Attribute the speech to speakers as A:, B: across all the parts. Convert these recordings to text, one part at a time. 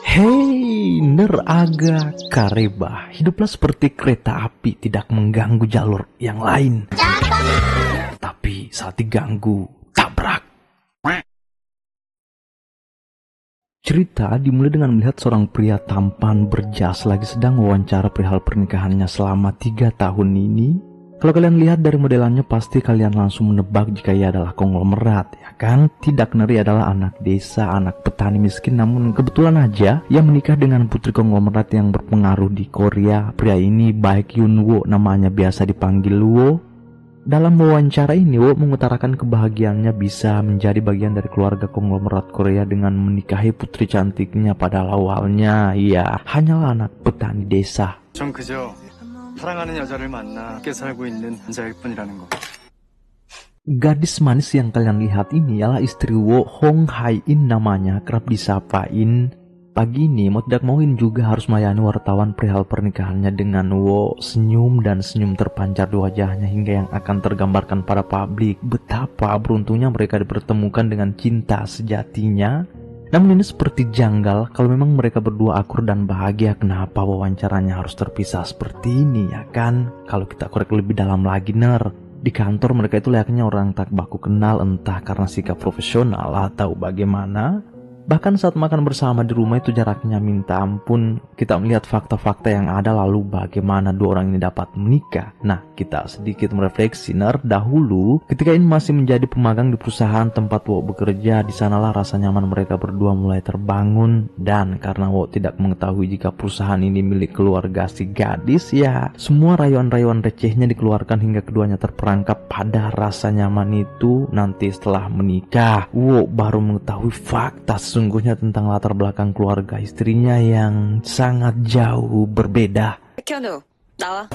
A: Hei, neraga kareba, hiduplah seperti kereta api, tidak mengganggu jalur yang lain. Tapi saat diganggu, tabrak. Cerita dimulai dengan melihat seorang pria tampan berjas lagi sedang wawancara perihal pernikahannya selama 3 tahun ini. Kalau kalian lihat dari modelannya pasti kalian langsung menebak jika ia adalah konglomerat, ya kan? Tidak Neri adalah anak desa, anak petani miskin, namun kebetulan aja ia menikah dengan putri konglomerat yang berpengaruh di Korea. Pria ini Baek Yoon Wo, namanya biasa dipanggil Wo. Dalam wawancara ini, Wo mengutarakan kebahagiaannya bisa menjadi bagian dari keluarga konglomerat Korea dengan menikahi putri cantiknya. Padahal awalnya ia hanyalah anak petani desa.
B: 전 그저 사랑하는 여자를 만나 함께 살고 있는 남자일 뿐이라는 거.
A: Gadis manis yang kalian lihat ini ialah istri Wo, Hong Hai-in namanya, kerap disapain. Pagi ini mau tidak mauin juga harus melayani wartawan perihal pernikahannya dengan Wo. Senyum dan senyum terpancar di wajahnya hingga yang akan tergambarkan pada publik. Betapa beruntungnya mereka dipertemukan dengan cinta sejatinya. Namun ini seperti janggal, kalau memang mereka berdua akur dan bahagia, kenapa wawancaranya harus terpisah seperti ini, ya kan? Kalau kita korek lebih dalam lagi, di kantor mereka itu layaknya orang tak baku kenal, entah karena sikap profesional atau bagaimana. Bahkan saat makan bersama di rumah itu jaraknya minta ampun. Kita melihat fakta-fakta yang ada, lalu bagaimana dua orang ini dapat menikah. Nah, kita sedikit merefleksi, dahulu ketika ini masih menjadi pemagang di perusahaan tempat Wo bekerja, di sanalah rasa nyaman mereka berdua mulai terbangun. Dan karena Wo tidak mengetahui jika perusahaan ini milik keluarga si gadis, ya semua rayuan-rayuan recehnya dikeluarkan hingga keduanya terperangkap pada rasa nyaman itu. Nanti setelah menikah, Wo baru mengetahui fakta sesungguhnya tentang latar belakang keluarga istrinya yang sangat jauh berbeda.
C: 백현우, 나와.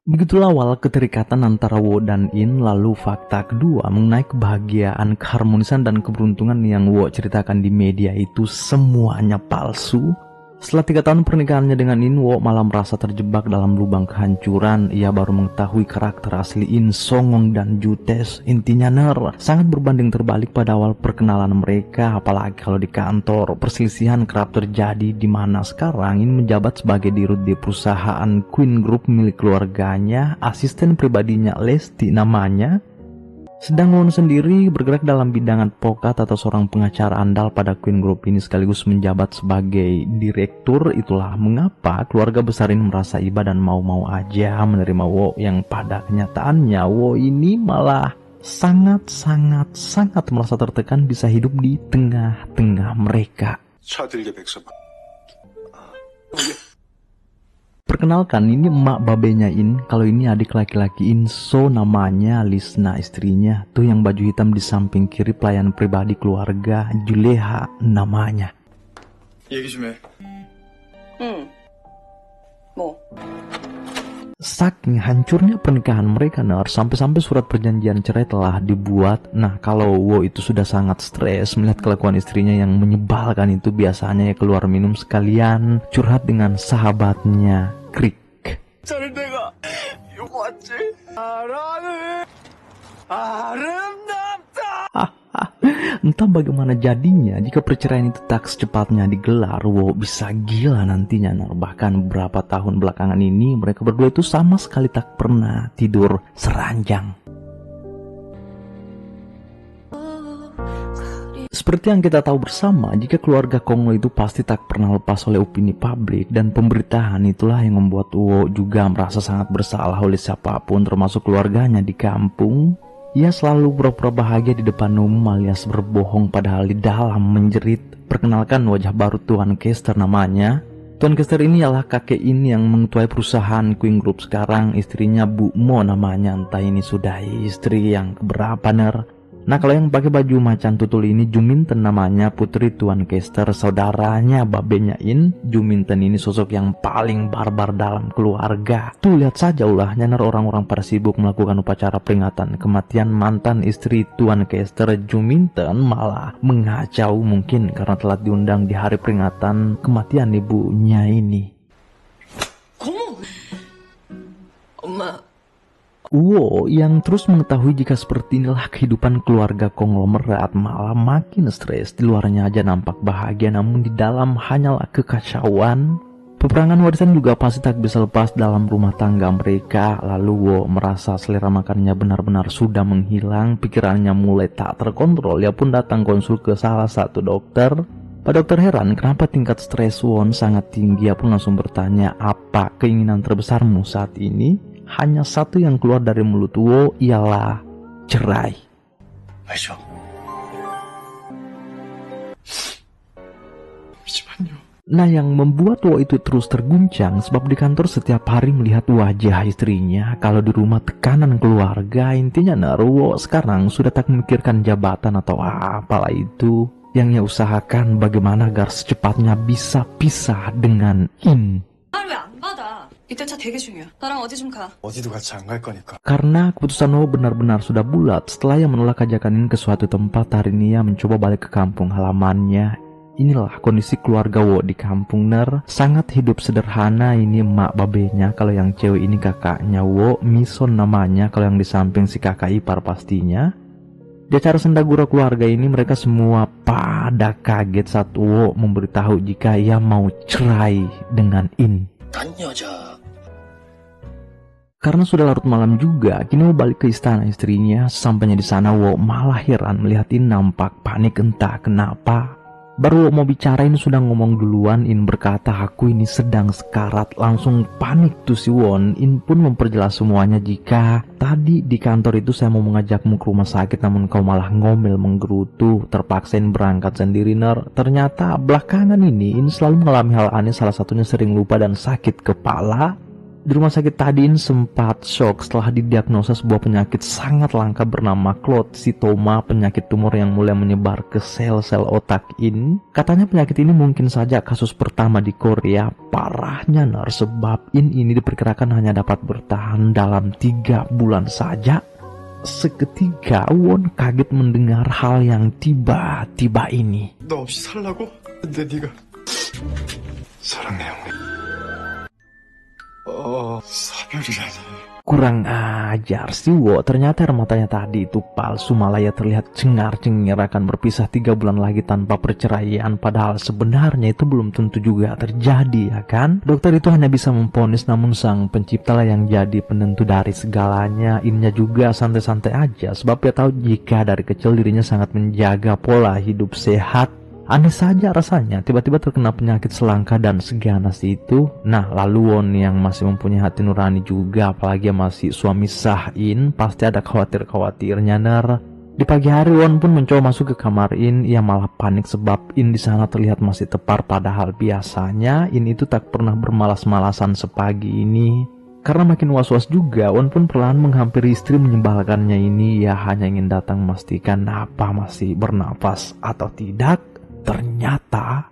A: Begitulah awal keterikatan antara Wo dan In. Lalu fakta kedua mengenai kebahagiaan, keharmonisan, dan keberuntungan yang Wo ceritakan di media itu semuanya palsu. Setelah 3 tahun pernikahannya dengan In, Wo malah merasa terjebak dalam lubang kehancuran. Ia baru mengetahui karakter asli In, songong dan jutes. Intinya sangat berbanding terbalik pada awal perkenalan mereka. Apalagi kalau di kantor, perselisihan kerap terjadi, di mana sekarang In menjabat sebagai dirut di perusahaan Queen Group milik keluarganya. Asisten pribadinya Lesti namanya. Sedang Won sendiri bergerak dalam bidang advokat atau seorang pengacara andal pada Queen Group ini, sekaligus menjabat sebagai direktur. Itulah mengapa keluarga besar ini merasa iba dan mau-mau aja menerima Wo, yang pada kenyataannya Wo ini malah sangat merasa tertekan bisa hidup di tengah-tengah mereka. Perkenalkan, ini emak babenya In. Kalau ini adik laki-laki In, So namanya, Lisna istrinya. Tuh yang baju hitam di samping kiri pelayan pribadi keluarga, Juleha namanya.
B: 얘기 좀 해.
C: 뭐?
A: Saking hancurnya pernikahan mereka, sampai-sampai surat perjanjian cerai telah dibuat. Nah, kalau Wo itu sudah sangat stres melihat kelakuan istrinya yang menyebalkan itu, biasanya ya keluar minum sekalian curhat dengan sahabatnya, Krik.
B: 잘 내가 이거 왔지? 아름답다.
A: Entah bagaimana jadinya jika perceraian itu tak secepatnya digelar. Wo bisa gila nantinya. Bahkan beberapa tahun belakangan ini mereka berdua itu sama sekali tak pernah tidur seranjang. Seperti yang kita tahu bersama, jika keluarga Konglo itu pasti tak pernah lepas oleh opini publik dan pemberitaan. Itulah yang membuat Wo juga merasa sangat bersalah oleh siapapun, termasuk keluarganya di kampung. Ia selalu pura-pura bahagia di depan umum alias berbohong, padahal di dalam menjerit. Perkenalkan wajah baru Tuan Kester namanya. Tuan Kester ini adalah kakek In yang mengetuai perusahaan Queen Group sekarang. Istrinya Bu Mo namanya, entah ini sudah istri yang keberapa Nah, kalau yang pakai baju macan tutul ini Juminten namanya, putri Tuan Kester, saudaranya babenya In. Juminten ini sosok yang paling barbar dalam keluarga. Tuh lihat saja ulahnya, orang-orang pada sibuk melakukan upacara peringatan kematian mantan istri Tuan Kester. Juminten malah mengacau, mungkin karena telah diundang di hari peringatan kematian ibunya ini.
C: 엄마,
A: Wo yang terus mengetahui jika seperti inilah kehidupan keluarga konglomerat malah makin stres. Di luarnya aja nampak bahagia, namun di dalam hanyalah kekacauan. Peperangan warisan juga pasti tak bisa lepas dalam rumah tangga mereka. Lalu Wo merasa selera makannya benar-benar sudah menghilang. Pikirannya mulai tak terkontrol. Ia pun datang konsul ke salah satu dokter. Pak dokter heran kenapa tingkat stres Won sangat tinggi. Ia pun langsung bertanya, apa keinginan terbesarmu saat ini? Hanya satu yang keluar dari mulut Wo ialah cerai.
B: 알죠? 잠시만요.
A: Nah, yang membuat Wo itu terus terguncang sebab di kantor setiap hari melihat wajah istrinya. Kalau di rumah tekanan keluarga, intinya Wo sekarang sudah tak memikirkan jabatan atau apalah itu. Yang ia usahakan bagaimana agar secepatnya bisa pisah dengan In.
C: 왜 안 받아? 이때 차 되게 중요해. 나랑 어디 좀 가.
B: 어디도 같이 안 갈 거니까.
A: Karena keputusan Wo benar-benar sudah bulat. Setelah ia menolak ajakan In ke suatu tempat, hari ini ia mencoba balik ke kampung halamannya. Inilah kondisi keluarga Wo di kampung sangat hidup sederhana. Ini emak babenya, kalau yang cewek ini kakaknya Wo, Mison namanya, kalau yang di samping si kakak ipar pastinya. Di acara sendagura keluarga ini mereka semua pada kaget saat Wo memberitahu jika ia mau cerai dengan In.
B: 딴 여자.
A: Karena sudah larut malam juga, kini Wo balik ke istana istrinya. Sampainya di sana Wo malah heran melihat In nampak panik entah kenapa. Baru mau bicara ini sudah ngomong duluan. In berkata, aku ini sedang sekarat. Langsung panik tuh si Won. In pun memperjelas semuanya jika tadi di kantor itu saya mau mengajakmu ke rumah sakit, namun kau malah ngomel menggerutu. Terpaksain berangkat sendiri Ternyata belakangan ini In selalu mengalami hal aneh, salah satunya sering lupa dan sakit kepala. Di rumah sakit tadi In sempat shock setelah didiagnosa sebuah penyakit sangat langka bernama klotsitoma, penyakit tumor yang mulai menyebar ke sel-sel otak In. Katanya penyakit ini mungkin saja kasus pertama di Korea. Parahnya sebab In ini diperkirakan hanya dapat bertahan dalam 3 bulan saja. Seketika Won kaget mendengar hal yang tiba-tiba ini.
B: 너 없이 살라고? 근데 네가 사랑해요. 사별이라니.
A: Kurang ajar si Wo, ternyata air matanya tadi itu palsu, malah ia terlihat cengar-cengir akan berpisah 3 bulan lagi tanpa perceraian. Padahal sebenarnya itu belum tentu juga terjadi, ya kan? Dokter itu hanya bisa memvonis, namun sang pencipta lah yang jadi penentu dari segalanya. Innya juga santai-santai aja sebab dia tahu jika dari kecil dirinya sangat menjaga pola hidup sehat. Aneh saja rasanya tiba-tiba terkena penyakit selangka dan seganas itu. Nah, lalu Won yang masih mempunyai hati nurani juga, apalagi masih suami sah In, pasti ada khawatir-khawatirnya Di pagi hari Won pun mencoba masuk ke kamar In. Ia malah panik sebab In di sana terlihat masih tepar, padahal biasanya In itu tak pernah bermalas-malasan sepagi ini. Karena makin was-was juga, Won pun perlahan menghampiri istri menyebalkannya ini. Ia hanya ingin datang memastikan apa masih bernafas atau tidak. Ternyata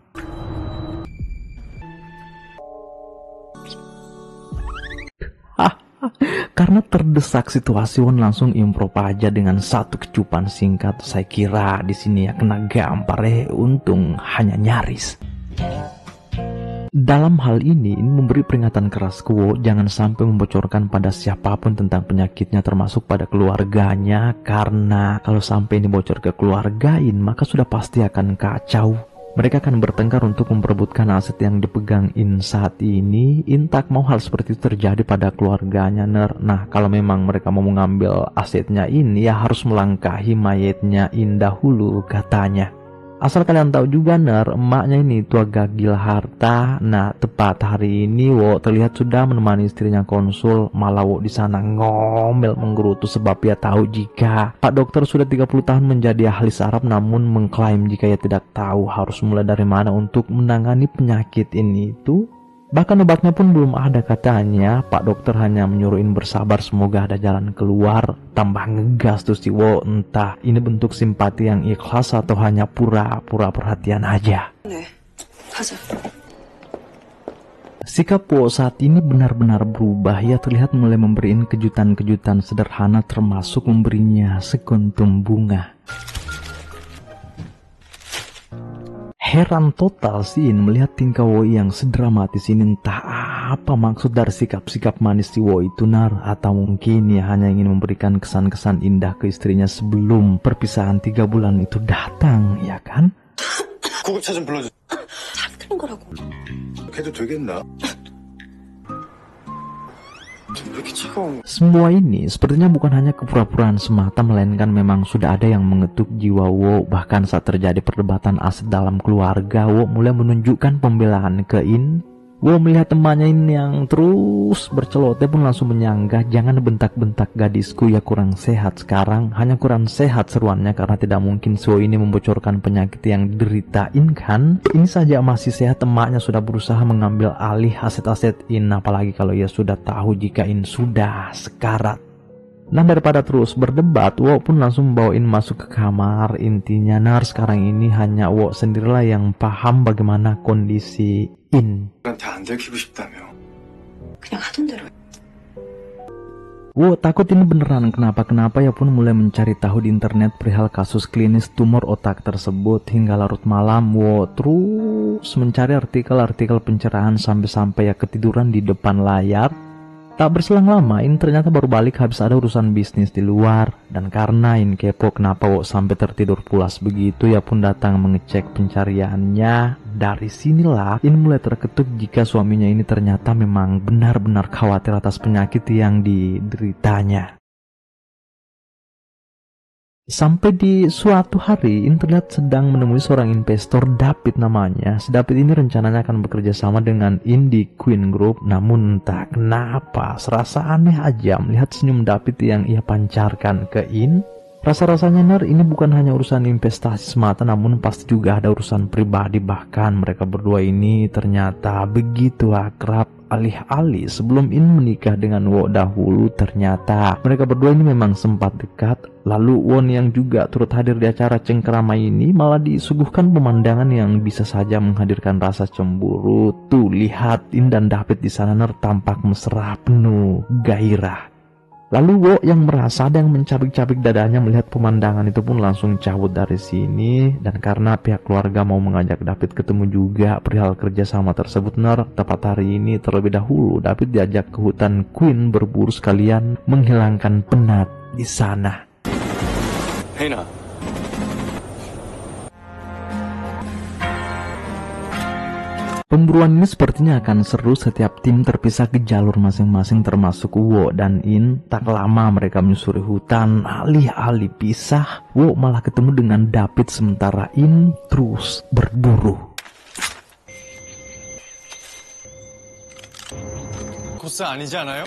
A: karena terdesak situasi, Won langsung improv aja dengan satu kecupan singkat. Saya kira di sini ya kena gampar untung hanya nyaris. Dalam hal ini memberi peringatan keras ke Wo jangan sampai membocorkan pada siapapun tentang penyakitnya, termasuk pada keluarganya. Karena kalau sampai ini bocor ke keluarga In, maka sudah pasti akan kacau. Mereka akan bertengkar untuk memperebutkan aset yang dipegang In saat ini. In tak mau hal seperti itu terjadi pada keluarganya Nah, kalau memang mereka mau mengambil asetnya In, ya harus melangkahi mayatnya In dahulu, katanya. Asal kalian tahu juga emaknya ini itu agak gila harta. Nah, tepat hari ini Wo terlihat sudah menemani istrinya konsul, malah Wo di sana ngomel menggerutu sebab ia tahu jika Pak dokter sudah 30 tahun menjadi ahli saraf, namun mengklaim jika ia tidak tahu harus mulai dari mana untuk menangani penyakit ini itu. Bahkan obatnya pun belum ada katanya. Pak dokter hanya menyuruhin bersabar, semoga ada jalan keluar. Tambah ngegas tuh si Wo, entah ini bentuk simpati yang ikhlas atau hanya pura-pura perhatian aja.
C: 네, 가자.
A: Sikap Wo saat ini benar-benar berubah. Ia terlihat mulai memberiin kejutan-kejutan sederhana, termasuk memberinya sekuntum bunga. Heran total sih In melihat tingkah Wo yang sedramatis ini. Entah apa maksud dari sikap-sikap manis si Wo itu nar, atau mungkin ya hanya ingin memberikan kesan-kesan indah ke istrinya sebelum perpisahan 3 bulan itu datang, ya kan?
B: 구급차 좀 불러줘.
C: 잠드는 거라고.
B: 해도 되겠나? 왜 이렇게 차가운
A: Semua ini sepertinya bukan hanya kepura-puraan semata, melainkan memang sudah ada yang mengetuk jiwa Wo. Bahkan saat terjadi perdebatan aset dalam keluarga, Wo mulai menunjukkan pembelaan ke In. Wo melihat temannya ini yang terus berceloteh pun langsung menyanggah, "Jangan bentak-bentak gadisku ya, kurang sehat sekarang." Hanya kurang sehat seruannya karena tidak mungkin Wo ini membocorkan penyakit yang dideritain kan. Ini saja masih sehat, temannya sudah berusaha mengambil alih aset-aset In, apalagi kalau ia sudah tahu jika In sudah sekarat. Nah, daripada terus berdebat, Wo pun langsung bawain masuk ke kamar. Intinya nar, sekarang ini hanya Wo sendirilah yang paham bagaimana kondisi In.
B: 한테 안 들키고 싶다며.
C: 그냥 하던 대로 해.
A: Wo takut ini beneran kenapa-kenapa, ya pun mulai mencari tahu di internet perihal kasus klinis tumor otak tersebut. Hingga larut malam Wo terus mencari artikel-artikel pencerahan sampai-sampai ya ketiduran di depan layar. Tak berselang lama In ternyata baru balik habis ada urusan bisnis di luar. Dan karena In kepo kenapa Wo sampai tertidur pulas begitu, ya pun datang mengecek pencariannya. Dari sinilah In mulai terketuk jika suaminya ini ternyata memang benar-benar khawatir atas penyakit yang dideritanya. Sampai di suatu hari In terlihat sedang menemui seorang investor, David namanya. Si David ini rencananya akan bekerja sama dengan In di Queen Group. Namun entah kenapa serasa aneh aja melihat senyum David yang ia pancarkan ke In. Rasa-rasanya nar, ini bukan hanya urusan investasi semata, namun pasti juga ada urusan pribadi. Bahkan mereka berdua ini ternyata begitu akrab. Alih-alih sebelum In menikah dengan Wo dahulu, ternyata mereka berdua ini memang sempat dekat. Lalu Won yang juga turut hadir di acara cengkerama ini malah disuguhkan pemandangan yang bisa saja menghadirkan rasa cemburu. Tuh lihat In dan David di sana tampak mesra penuh gairah. Lalu Wo yang merasa ada yang mencabik-cabik dadanya melihat pemandangan itu pun langsung cabut dari sini. Dan karena pihak keluarga mau mengajak David ketemu juga perihal kerjasama tersebut, tepat hari ini terlebih dahulu David diajak ke hutan Queen berburu sekalian menghilangkan penat di sana.
B: 혜인아.
A: Pemburuan ini sepertinya akan seru. Setiap tim terpisah ke jalur masing-masing termasuk Wo dan In. Tak lama mereka menyusuri hutan. Alih-alih pisah, Wo malah ketemu dengan David sementara In terus berburu.
B: 코스 아니지 않아요?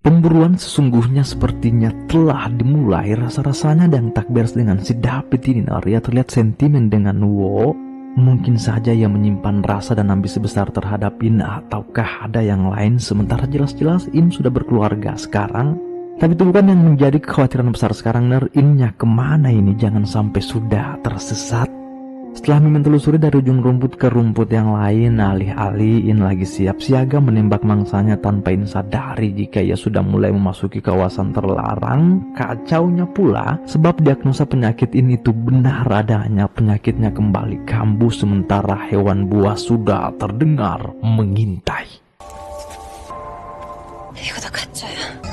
A: Pemburuan sesungguhnya sepertinya telah dimulai. Rasa-rasanya dan tak beres dengan si David ini. Ia terlihat sentimen dengan Wo. Mungkin saja ia menyimpan rasa dan ambisi besar terhadap In, ataukah ada yang lain. Sementara jelas-jelas In sudah berkeluarga sekarang. Tapi itu bukan yang menjadi kekhawatiran besar sekarang. In-nya kemana ini? Jangan sampai sudah tersesat. Setelah menelusuri dari ujung rumput ke rumput yang lain, alih-alih In lagi siap siaga menembak mangsanya tanpa In sadari jika ia sudah mulai memasuki kawasan terlarang. Kacaunya pula sebab diagnosa penyakit ini itu benar adanya. Penyakitnya kembali kambuh sementara hewan buas sudah terdengar mengintai.
C: 이거 다 가짜야.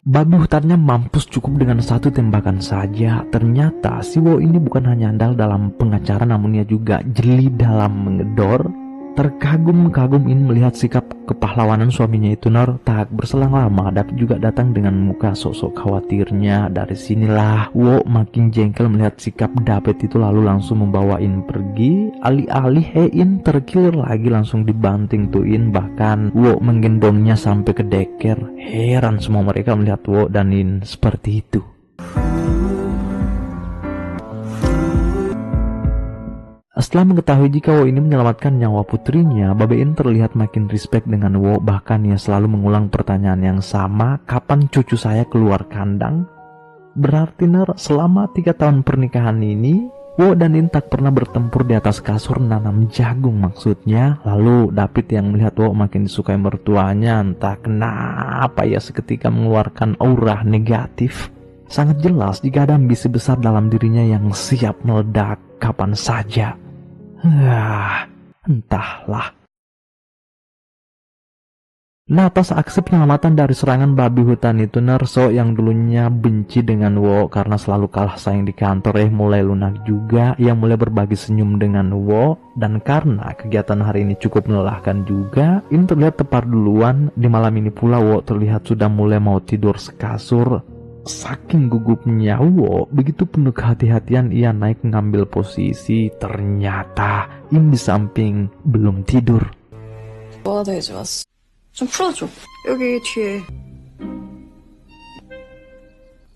A: Babi hutannya mampus cukup dengan satu tembakan saja. Ternyata si Wo ini bukan hanya andal dalam pengacara, namun ia juga jeli dalam mengedor. Terkagum-kagum In melihat sikap kepahlawanan suaminya itu. Tak berselang lama David juga datang dengan muka sok-sok khawatirnya. Dari sinilah Wo makin jengkel melihat sikap David itu, lalu langsung membawa In pergi. Alih-alih In terkilir lagi langsung dibanting tuh In. Bahkan Wo menggendongnya sampai ke deker. Heran semua mereka melihat Wo dan In seperti itu. Setelah mengetahui jika Wo ini menyelamatkan nyawa putrinya, Babe In terlihat makin respect dengan Wo. Bahkan ia selalu mengulang pertanyaan yang sama, kapan cucu saya keluar kandang? Berarti selama 3 tahun pernikahan ini, Wo dan In tak pernah bertempur di atas kasur nanam jagung maksudnya. Lalu David yang melihat Wo makin disukai mertuanya, entah kenapa ia seketika mengeluarkan aura negatif. Sangat jelas jika ada ambisi besar dalam dirinya yang siap meledak kapan saja. Entahlah. Nah, atas aksi penyelamatan dari serangan babi hutan itu, Nerso yang dulunya benci dengan Wo karena selalu kalah saing di kantor mulai lunak juga. Ia mulai berbagi senyum dengan Wo, dan karena kegiatan hari ini cukup melelahkan juga, In terlihat tepar duluan. Di malam ini pula Wo terlihat sudah mulai mau tidur sekasur. Saking gugupnya Wo, begitu penuh kehati-hatian ia naik mengambil posisi. Ternyata In di samping belum tidur.
C: 뭐가 되게 좋았어. 좀 풀어줘. 여기 뒤에.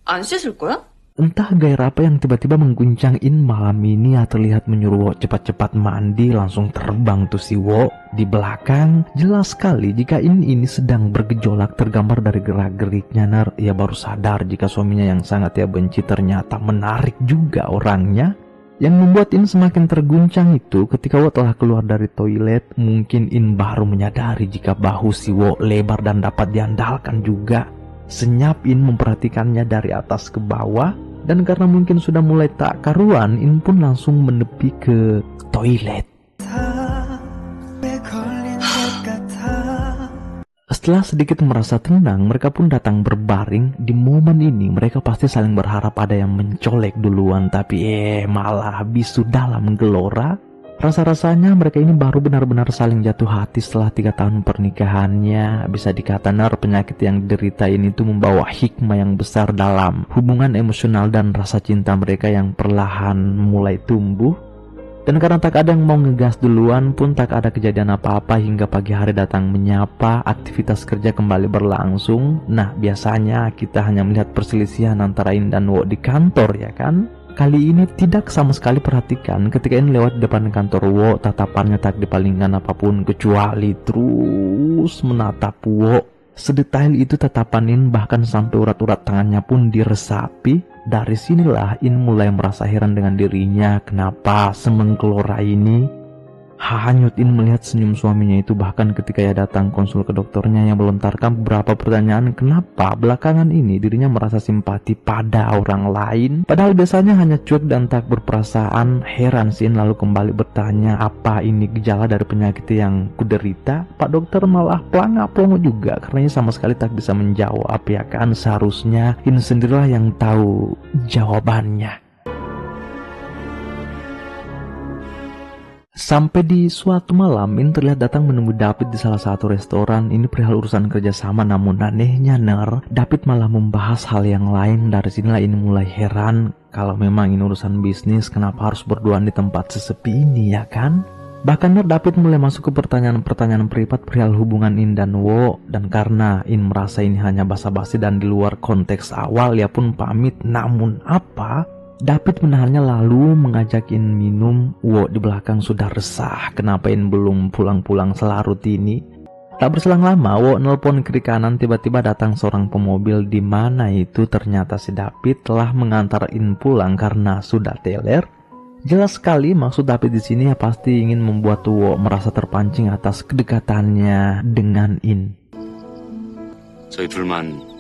C: 안 씻을 거야?
A: Entah gairah apa yang tiba-tiba mengguncang In malam ini. Ya terlihat menyuruh Wo cepat-cepat mandi. Langsung terbang tuh si Wo. Di belakang jelas sekali jika In ini sedang bergejolak, tergambar dari gerak-geriknya. Ia baru sadar jika suaminya yang sangat ia benci ternyata menarik juga orangnya. Yang membuat In semakin terguncang itu ketika Wo telah keluar dari toilet. Mungkin In baru menyadari jika bahu si Wo lebar dan dapat diandalkan juga. Senyap In memperhatikannya dari atas ke bawah. Dan karena mungkin sudah mulai tak karuan, In pun langsung menepi ke toilet. Setelah sedikit merasa tenang, mereka pun datang berbaring. Di momen ini mereka pasti saling berharap ada yang mencolek duluan, tapi malah bisu dalam gelora. Rasa-rasanya mereka ini baru benar-benar saling jatuh hati setelah 3 tahun pernikahannya. Bisa dikata penyakit yang diderita ini tuh membawa hikmah yang besar dalam hubungan emosional dan rasa cinta mereka yang perlahan mulai tumbuh. Dan karena tak ada yang mau ngegas duluan pun tak ada kejadian apa-apa hingga pagi hari datang menyapa. Aktivitas kerja kembali berlangsung. Nah, biasanya kita hanya melihat perselisihan antara In dan Wo di kantor, ya kan? Kali ini tidak sama sekali perhatikan ketika In lewat di depan kantor Wo. Tatapannya tak dipalingkan apapun kecuali terus menatap Wo. Sedetail itu tatapan In, bahkan sampai urat-urat tangannya pun diresapi. Dari sinilah In mulai merasa heran dengan dirinya. Kenapa semenggelora ini? Hanyut In melihat senyum suaminya itu, bahkan ketika ia datang konsul ke dokternya yang melontarkan beberapa pertanyaan kenapa belakangan ini dirinya merasa simpati pada orang lain. Padahal biasanya hanya cuek dan tak berperasaan. Heran In lalu kembali bertanya, apa ini gejala dari penyakit yang kuderita? Pak dokter malah pelangak-pelongo juga karena ia sama sekali tak bisa menjawab, ya kan? Seharusnya In sendirilah yang tahu jawabannya. Sampai di suatu malam, In terlihat datang menemui David di salah satu restoran. Ini perihal urusan kerjasama, namun anehnya David malah membahas hal yang lain. Dari sinilah In mulai heran. Kalau memang ini urusan bisnis, kenapa harus berduaan di tempat sesepi ini, ya kan? Bahkan David mulai masuk ke pertanyaan-pertanyaan privat perihal hubungan In dan Wo. Dan karena In merasa ini hanya basa-basi dan di luar konteks awal, ia pun pamit. Namun apa? David menahannya lalu mengajak In minum. Wo di belakang sudah resah, kenapa In belum pulang-pulang selarut ini. Tak berselang lama, Wo nelpon kiri kanan. Tiba-tiba datang seorang pemobil. Di mana itu ternyata si David telah mengantar In pulang karena sudah teler. Jelas sekali maksud David di sini pasti ingin membuat Wo merasa terpancing atas kedekatannya dengan In.
D: 저희 둘만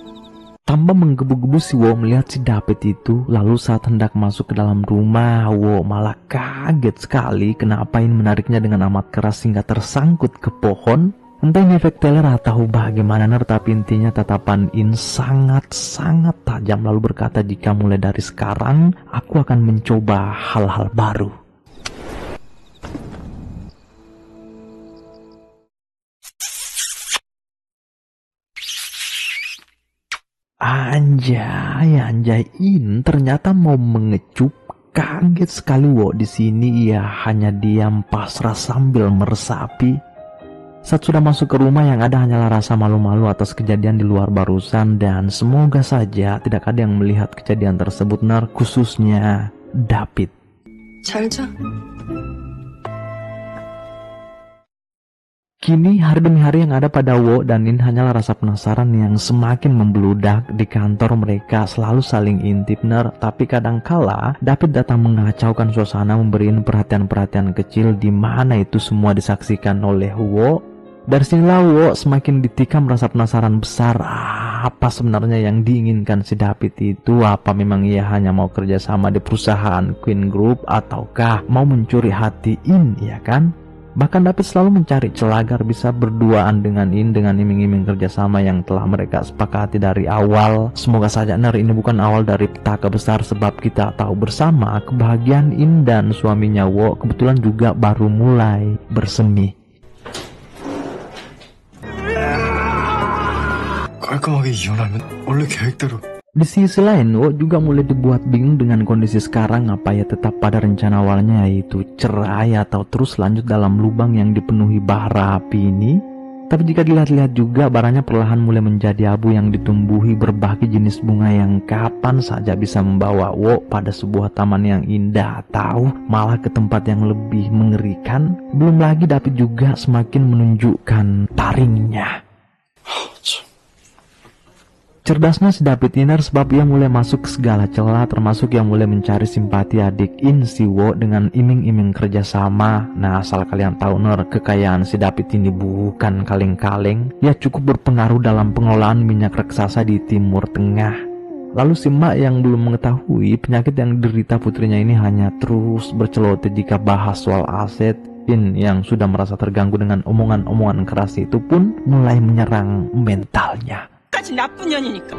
A: Tambah menggebu-gebu si Wo melihat si David itu. Lalu saat hendak masuk ke dalam rumah, Wo malah kaget sekali kenapa In menariknya dengan amat keras hingga tersangkut ke pohon. Entah ini efek teler atau bagaimana tapi intinya tatapan In sangat-sangat tajam lalu berkata, jika mulai dari sekarang aku akan mencoba hal-hal baru. Anjay, In ternyata mau mengecup. Kaget sekali Wo di sini. Ia hanya diam pasrah sambil meresapi. Saat sudah masuk ke rumah, yang ada hanyalah rasa malu-malu atas kejadian di luar barusan. Dan semoga saja tidak ada yang melihat kejadian tersebut, khususnya David.
C: 잘 자.
A: Kini hari demi hari yang ada pada Wo dan In hanyalah rasa penasaran yang semakin membludak. Di kantor mereka selalu saling intip tapi kadangkala David datang mengacaukan suasana, memberiin perhatian-perhatian kecil di mana itu semua disaksikan oleh Wo. Dari sinilah Wo semakin ditikam rasa penasaran besar, apa sebenarnya yang diinginkan si David itu. Apa memang ia hanya mau kerjasama di perusahaan Queen Group ataukah mau mencuri hati In, ya kan? Bahkan David selalu mencari celah agar bisa berduaan dengan In dengan iming-iming kerjasama yang telah mereka sepakati dari awal. Semoga saja ini bukan awal dari petaka besar, sebab kita tahu bersama kebahagiaan In dan suaminya Wo kebetulan juga baru mulai bersemi.
B: 깔끔하게 이혼하면 원래 계획대로.
A: Di sisi lain, Wo juga mulai dibuat bingung dengan kondisi sekarang. Apa ya tetap pada rencana awalnya, yaitu cerai, atau terus lanjut dalam lubang yang dipenuhi bara api ini. Tapi jika dilihat-lihat juga, baranya perlahan mulai menjadi abu yang ditumbuhi berbagai jenis bunga yang kapan saja bisa membawa Wo pada sebuah taman yang indah, atau malah ke tempat yang lebih mengerikan. Belum lagi David juga semakin menunjukkan taringnya. Cerdasnya si David ini sebab ia mulai masuk ke segala celah, termasuk yang mulai mencari simpati adik In si Wo dengan iming-iming kerjasama. Nah, asal kalian tahu kekayaan si David ini bukan kaleng-kaleng. Ia cukup berpengaruh dalam pengelolaan minyak raksasa di Timur Tengah. Lalu si Mbak yang belum mengetahui penyakit yang diderita putrinya ini hanya terus berceloteh jika bahas soal aset. In yang sudah merasa terganggu dengan omongan-omongan keras itu pun mulai menyerang mentalnya.
C: 나쁜 년이니까.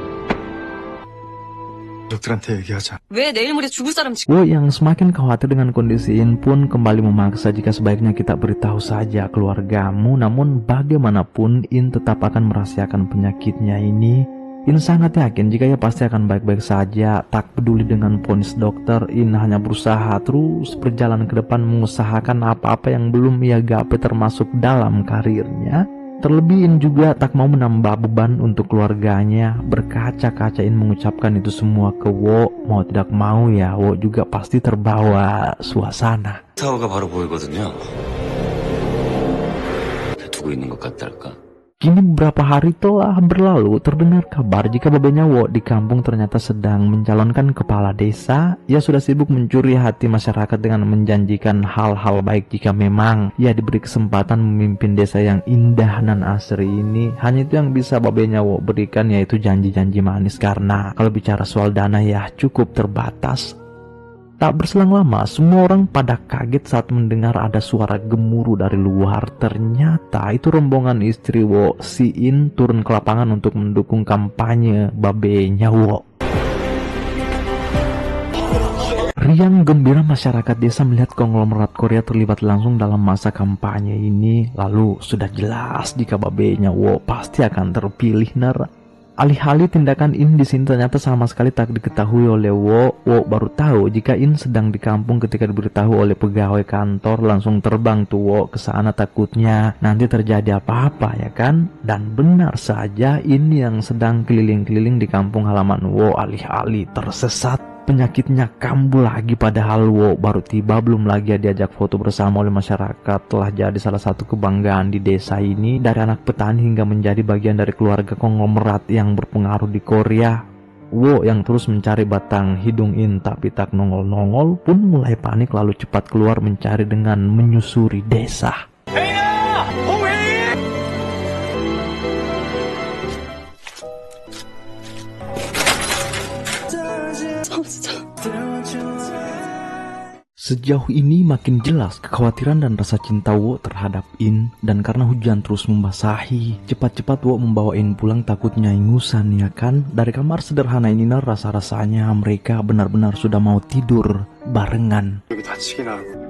B: 가족들한테 얘기하자.
C: 왜 내일 모레 죽을 사람
A: Wo yang semakin khawatir dengan kondisi In pun kembali memaksa jika sebaiknya kita beritahu saja keluargamu. Namun bagaimanapun In tetap akan merahasiakan penyakitnya ini. In sangat yakin jika ia pasti akan baik-baik saja. Tak peduli dengan vonis dokter, In hanya berusaha terus berjalan ke depan, mengusahakan apa-apa yang belum ia gapai termasuk dalam karirnya. Terlebih In juga tak mau menambah beban untuk keluarganya. Berkaca-kaca In mengucapkan itu semua ke Wo. Mau tidak mau ya Wo juga pasti terbawa suasana.
D: 사고가 바로 보이거든요. 두고 있는 것 같달까.
A: Kini beberapa hari telah berlalu, terdengar kabar jika babenya Wo di kampung ternyata sedang mencalonkan kepala desa. Ia sudah sibuk mencuri hati masyarakat dengan menjanjikan hal-hal baik jika memang ia diberi kesempatan memimpin desa yang indah dan asri ini. Hanya itu yang bisa babenya Wo berikan, yaitu janji-janji manis, karena kalau bicara soal dana ya cukup terbatas. Tak berselang lama, semua orang pada kaget saat mendengar ada suara gemuruh dari luar. Ternyata itu rombongan istri Wo, si In, turun ke lapangan untuk mendukung kampanye babenya Wo. Riang gembira masyarakat desa melihat konglomerat Korea terlibat langsung dalam masa kampanye ini. Lalu sudah jelas jika babenya Wo pasti akan terpilih. Alih-alih tindakan In di sini ternyata sama sekali tak diketahui oleh Wo. Wo baru tahu jika In sedang di kampung ketika diberitahu oleh pegawai kantor. Langsung terbang tuh Wo ke sana, takutnya nanti terjadi apa-apa ya kan. Dan benar saja, In yang sedang keliling-keliling di kampung halaman Wo alih-alih tersesat, penyakitnya kambuh lagi. Padahal Wo baru tiba, belum lagi diajak foto bersama oleh masyarakat. Telah jadi salah satu kebanggaan di desa ini, dari anak petani hingga menjadi bagian dari keluarga konglomerat yang berpengaruh di Korea. Wo yang terus mencari batang hidung In tapi tak nongol-nongol pun mulai panik, lalu cepat keluar mencari dengan menyusuri desa. Sejauh ini makin jelas kekhawatiran dan rasa cinta Wo terhadap In. Dan karena hujan terus membasahi, cepat-cepat Wo membawa In pulang, takutnya ingusan ya kan. Dari kamar sederhana ini rasa-rasanya mereka benar-benar sudah mau tidur barengan.
B: 여기 다치긴 하고.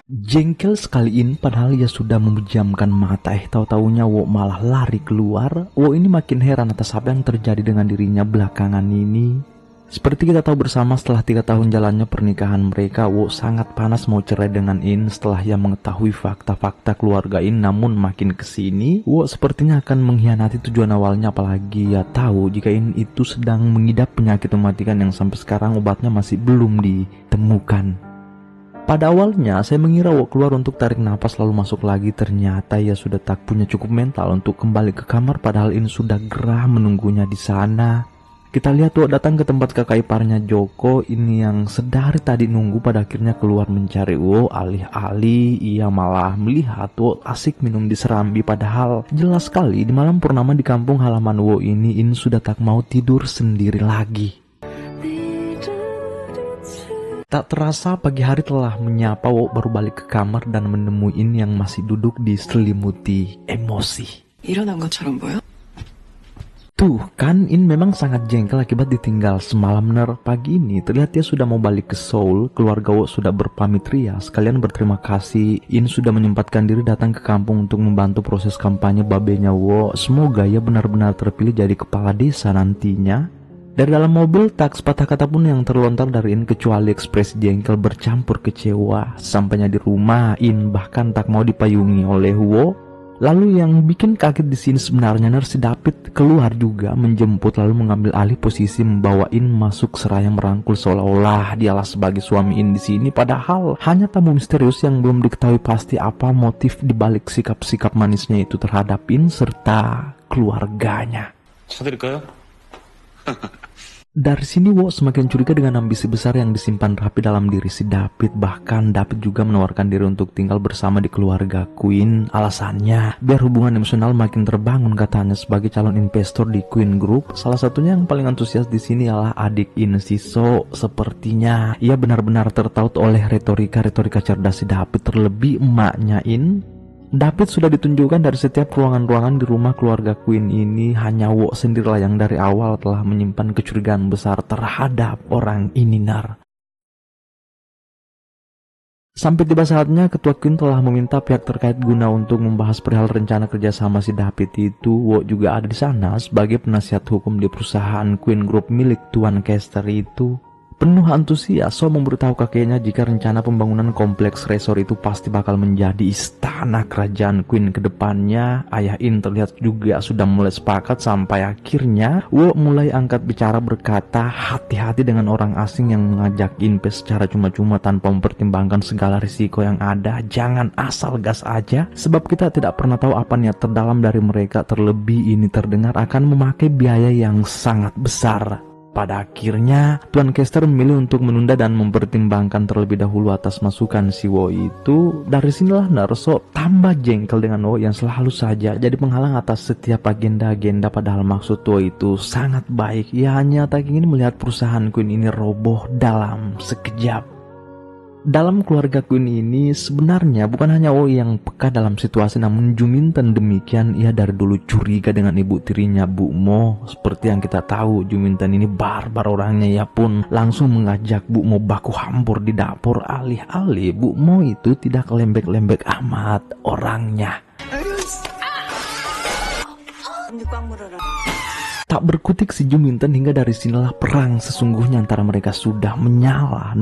A: Jengkel sekali In, padahal ia sudah memejamkan mata. Tahu-taunya Wo malah lari keluar. Wo ini makin heran atas apa yang terjadi dengan dirinya belakangan ini. Seperti kita tahu bersama, setelah 3 tahun jalannya pernikahan mereka, Wo sangat panas mau cerai dengan In setelah ia mengetahui fakta-fakta keluarga In. Namun makin kesini, Wo sepertinya akan mengkhianati tujuan awalnya, apalagi ia tahu jika In itu sedang mengidap penyakit mematikan yang sampai sekarang obatnya masih belum ditemukan. Pada awalnya saya mengira Wo keluar untuk tarik napas lalu masuk lagi, ternyata ia sudah tak punya cukup mental untuk kembali ke kamar padahal In sudah gerah menunggunya di sana. Kita lihat Wo datang ke tempat kakak iparnya Joko ini yang sedari tadi nunggu pada akhirnya keluar mencari Wo. Alih-alih ia malah melihat Wo asik minum di serambi, padahal jelas sekali di malam purnama di kampung halaman Wo ini In sudah tak mau tidur sendiri lagi. Tak terasa pagi hari telah menyapa. Wo baru balik ke kamar dan menemui In yang masih duduk diselimuti emosi.
C: 일어난 것처럼 보여?
A: Tuh kan, In memang sangat jengkel akibat ditinggal semalam. Pagi ini terlihat dia sudah mau balik ke Seoul. Keluarga Wo sudah berpamit ria sekalian berterima kasih. In sudah menyempatkan diri datang ke kampung untuk membantu proses kampanye babenya Wo. Semoga ia benar-benar terpilih jadi kepala desa nantinya. Dari dalam mobil tak sepatah kata pun yang terlontar dari In kecuali ekspresi jengkel bercampur kecewa. Sampainya di rumah, In bahkan tak mau dipayungi oleh Wo. Lalu yang bikin kaget di sini sebenarnya si David keluar juga menjemput lalu mengambil alih posisi membawa In masuk seraya merangkul seolah-olah dialah sebagai suami In di sini, padahal hanya tamu misterius yang belum diketahui pasti apa motif dibalik sikap-sikap manisnya itu terhadap In serta keluarganya.
D: 사드릴까요?
A: Dari sini Wo semakin curiga dengan ambisi besar yang disimpan rapi dalam diri si David. Bahkan David juga menawarkan diri untuk tinggal bersama di keluarga Queen. Alasannya biar hubungan emosional makin terbangun katanya sebagai calon investor di Queen Group. Salah satunya yang paling antusias di sini adalah adik In si So. Sepertinya ia benar-benar tertaut oleh retorika cerdas si David, terlebih emaknya In. David sudah ditunjukkan dari setiap ruangan-ruangan di rumah keluarga Queen ini. Hanya Wo sendirilah yang dari awal telah menyimpan kecurigaan besar terhadap orang ini. Sampai tiba saatnya ketua Queen telah meminta pihak terkait guna untuk membahas perihal rencana kerjasama si David itu. Wo juga ada di sana sebagai penasihat hukum di perusahaan Queen Group milik Tuan Kester itu. Penuh antusias, So memberitahu kakeknya jika rencana pembangunan kompleks resort itu pasti bakal menjadi istana kerajaan Queen ke depannya. Ayah In terlihat juga sudah mulai sepakat sampai akhirnya Wo mulai angkat bicara berkata, hati-hati dengan orang asing yang mengajak invest secara cuma-cuma tanpa mempertimbangkan segala risiko yang ada. Jangan asal gas aja, sebab kita tidak pernah tahu apa niat terdalam dari mereka, terlebih ini terdengar akan memakai biaya yang sangat besar. Pada akhirnya, Tuan Kester memilih untuk menunda dan mempertimbangkan terlebih dahulu atas masukan si Wo itu. Dari sinilah Narso tambah jengkel dengan Wo yang selalu saja jadi penghalang atas setiap agenda-agenda, padahal maksud Wo itu sangat baik. Ia hanya tak ingin melihat perusahaan Queen ini roboh dalam sekejap. Dalam keluarga Queen ini sebenarnya bukan hanya Wo yang peka dalam situasi, namun Juminten demikian. Ia dari dulu curiga dengan ibu tirinya Bu Mo. Seperti yang kita tahu, Juminten ini barbar orangnya. Ia pun langsung mengajak Bu Mo baku hampur di dapur. Alih-alih Bu Mo itu tidak lembek-lembek amat orangnya. Tak berkutik si Juminten hingga dari sinilah perang sesungguhnya antara mereka sudah menyala.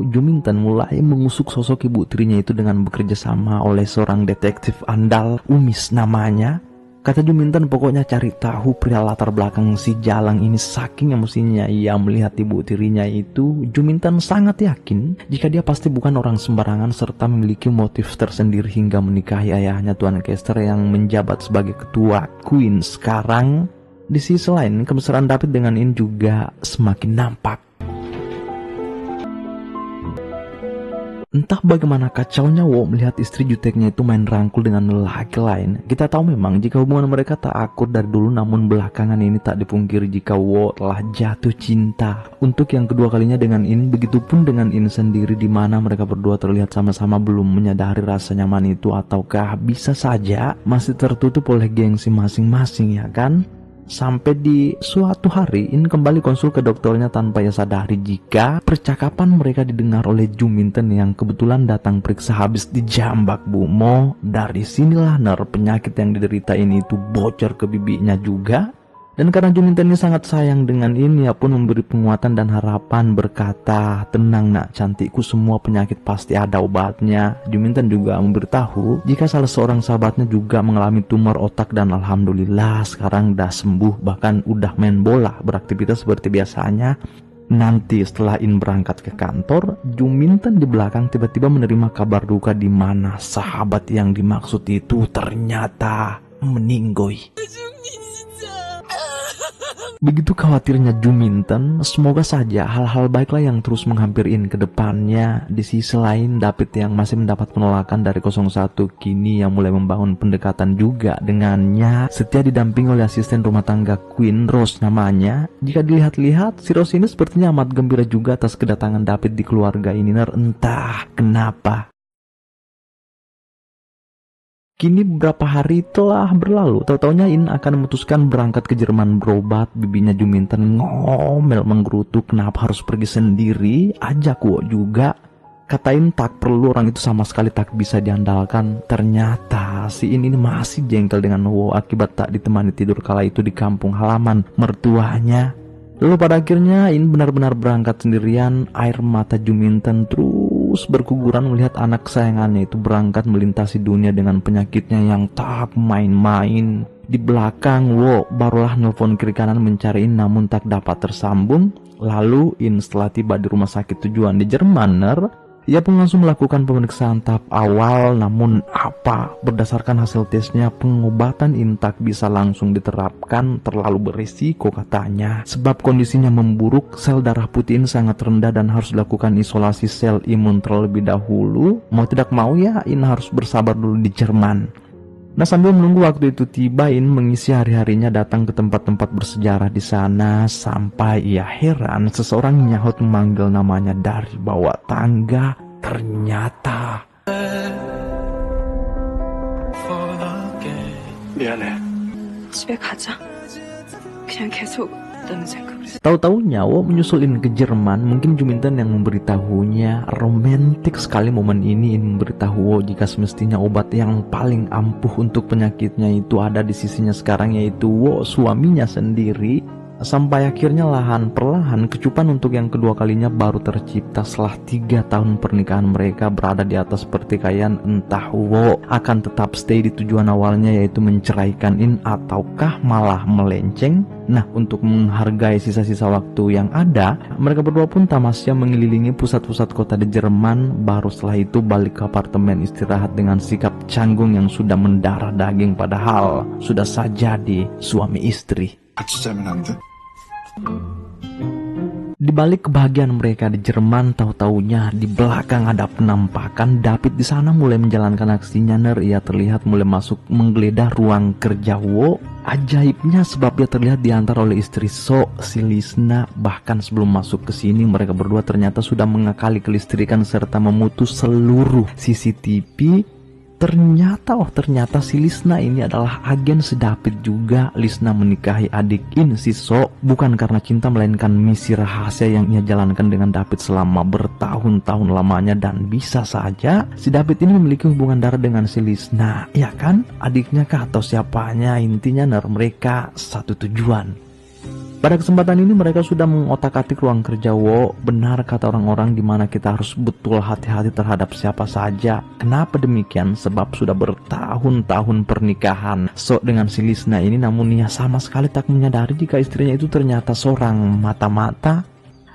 A: Juminten mulai mengusuk sosok ibu tirinya itu dengan bekerja sama oleh seorang detektif andal, Umis namanya. Kata Juminten pokoknya cari tahu pria latar belakang si Jalang ini. Saking emosinya ia melihat ibu tirinya itu, Juminten sangat yakin jika dia pasti bukan orang sembarangan serta memiliki motif tersendiri hingga menikahi ayahnya Tuan Kester yang menjabat sebagai ketua Queen sekarang. Di sisi lain, kemesraan David dengan In juga semakin nampak. Entah bagaimana kacaunya Wo melihat istri juteknya itu main rangkul dengan lelaki lain. Kita tahu memang jika hubungan mereka tak akur dari dulu, namun belakangan ini tak dipungkiri jika Wo telah jatuh cinta untuk yang kedua kalinya dengan In. Begitupun dengan In sendiri, di mana mereka berdua terlihat sama-sama belum menyadari rasa nyaman itu, ataukah bisa saja masih tertutup oleh gengsi masing-masing, ya kan? Sampai di suatu hari In kembali konsul ke dokternya tanpa ia sadari jika percakapan mereka didengar oleh Juminten yang kebetulan datang periksa habis dijambak Bu Mo. Dari sinilah penyakit yang diderita ini itu bocor ke bibinya juga. Dan karena Juminten ini sangat sayang dengan In, ia pun memberi penguatan dan harapan berkata, tenang nak cantikku, semua penyakit pasti ada obatnya. Juminten juga memberitahu jika salah seorang sahabatnya juga mengalami tumor otak dan alhamdulillah sekarang udah sembuh, bahkan udah main bola, beraktivitas seperti biasanya. Nanti setelah In berangkat ke kantor, Juminten di belakang tiba-tiba menerima kabar duka di mana sahabat yang dimaksud itu ternyata meninggoy. Begitu khawatirnya Juminten, semoga saja hal-hal baiklah yang terus menghampirin ke depannya. Di sisi lain, David yang masih mendapat penolakan dari 01 kini yang mulai membangun pendekatan juga dengannya. Setia didampingi oleh asisten rumah tangga Queen, Rose namanya. Jika dilihat-lihat, si Rose ini sepertinya amat gembira juga atas kedatangan David di keluarga ini. Entah kenapa. Kini beberapa hari telah berlalu, tahu-taunya In akan memutuskan berangkat ke Jerman berobat. Bibinya Juminten ngomel menggerutu, kenapa harus pergi sendiri, ajak Wo juga. Katain tak perlu, orang itu sama sekali tak bisa diandalkan. Ternyata si In ini masih jengkel dengan Wo akibat tak ditemani tidur kala itu di kampung halaman mertuanya. Lalu pada akhirnya In benar-benar berangkat sendirian. Air mata Juminten terus berkuguran melihat anak kesayangannya itu berangkat melintasi dunia dengan penyakitnya yang tak main-main. Di belakang Wo barulah nelpon kiri kanan mencari In namun tak dapat tersambung. Lalu In setelah tiba di rumah sakit tujuan di Jermaner, ia pun langsung melakukan pemeriksaan tahap awal. Namun apa? Berdasarkan hasil tesnya, pengobatan In tak bisa langsung diterapkan, terlalu berisiko katanya. Sebab kondisinya memburuk, sel darah putih In sangat rendah dan harus dilakukan isolasi sel imun terlebih dahulu. Mau tidak mau ya In harus bersabar dulu di Jerman. Nah, sambil menunggu waktu itu tiba, In mengisi hari-harinya datang ke tempat-tempat bersejarah di sana. Sampai ia heran seseorang nyahut memanggil namanya dari bawah tangga. Ternyata
B: 미안해.
C: 집에 가자. 그냥 계속 너는 생각을 했어.
A: tahu-taunya Wo menyusul In ke Jerman. Mungkin Juminten yang memberitahunya. Romantik sekali momen ini. In memberitahu Wo jika semestinya obat yang paling ampuh untuk penyakitnya itu ada di sisinya sekarang, yaitu Wo suaminya sendiri. Sampai akhirnya perlahan kecupan untuk yang kedua kalinya baru tercipta setelah 3 tahun pernikahan mereka berada di atas pertikaian. Entah Wo akan tetap stay di tujuan awalnya, yaitu menceraikan In, ataukah malah melenceng. Nah, untuk menghargai sisa-sisa waktu yang ada, mereka berdua pun tamasya mengelilingi pusat-pusat kota di Jerman. Baru setelah itu balik ke apartemen istirahat dengan sikap canggung yang sudah mendarah daging, padahal sudah saja di suami istri.
B: 같이 자면 안 돼?
A: Di balik kebahagiaan mereka di Jerman, tahu-taunya di belakang ada penampakan. David di sana mulai menjalankan aksinya. Ia terlihat mulai masuk menggeledah ruang kerja Wo. Ajaibnya sebab dia terlihat diantar oleh istri So, si Lisna. Bahkan sebelum masuk ke sini, mereka berdua ternyata sudah mengakali kelistrikan serta memutus seluruh CCTV. Ternyata si Lisna ini adalah agen si David juga. Lisna menikahi adik In, si So, bukan karena cinta melainkan misi rahasia yang ia jalankan dengan David selama bertahun-tahun lamanya. Dan bisa saja si David ini memiliki hubungan darah dengan si Lisna, ya kan? Adiknya kah atau siapanya? Intinya mereka satu tujuan. Pada kesempatan ini mereka sudah mengotak-atik ruang kerja Wo. Benar kata orang-orang di mana kita harus betul hati-hati terhadap siapa saja. Kenapa demikian? Sebab sudah bertahun-tahun pernikahan So dengan si Lisna ini, namun ia sama sekali tak menyadari jika istrinya itu ternyata seorang mata-mata.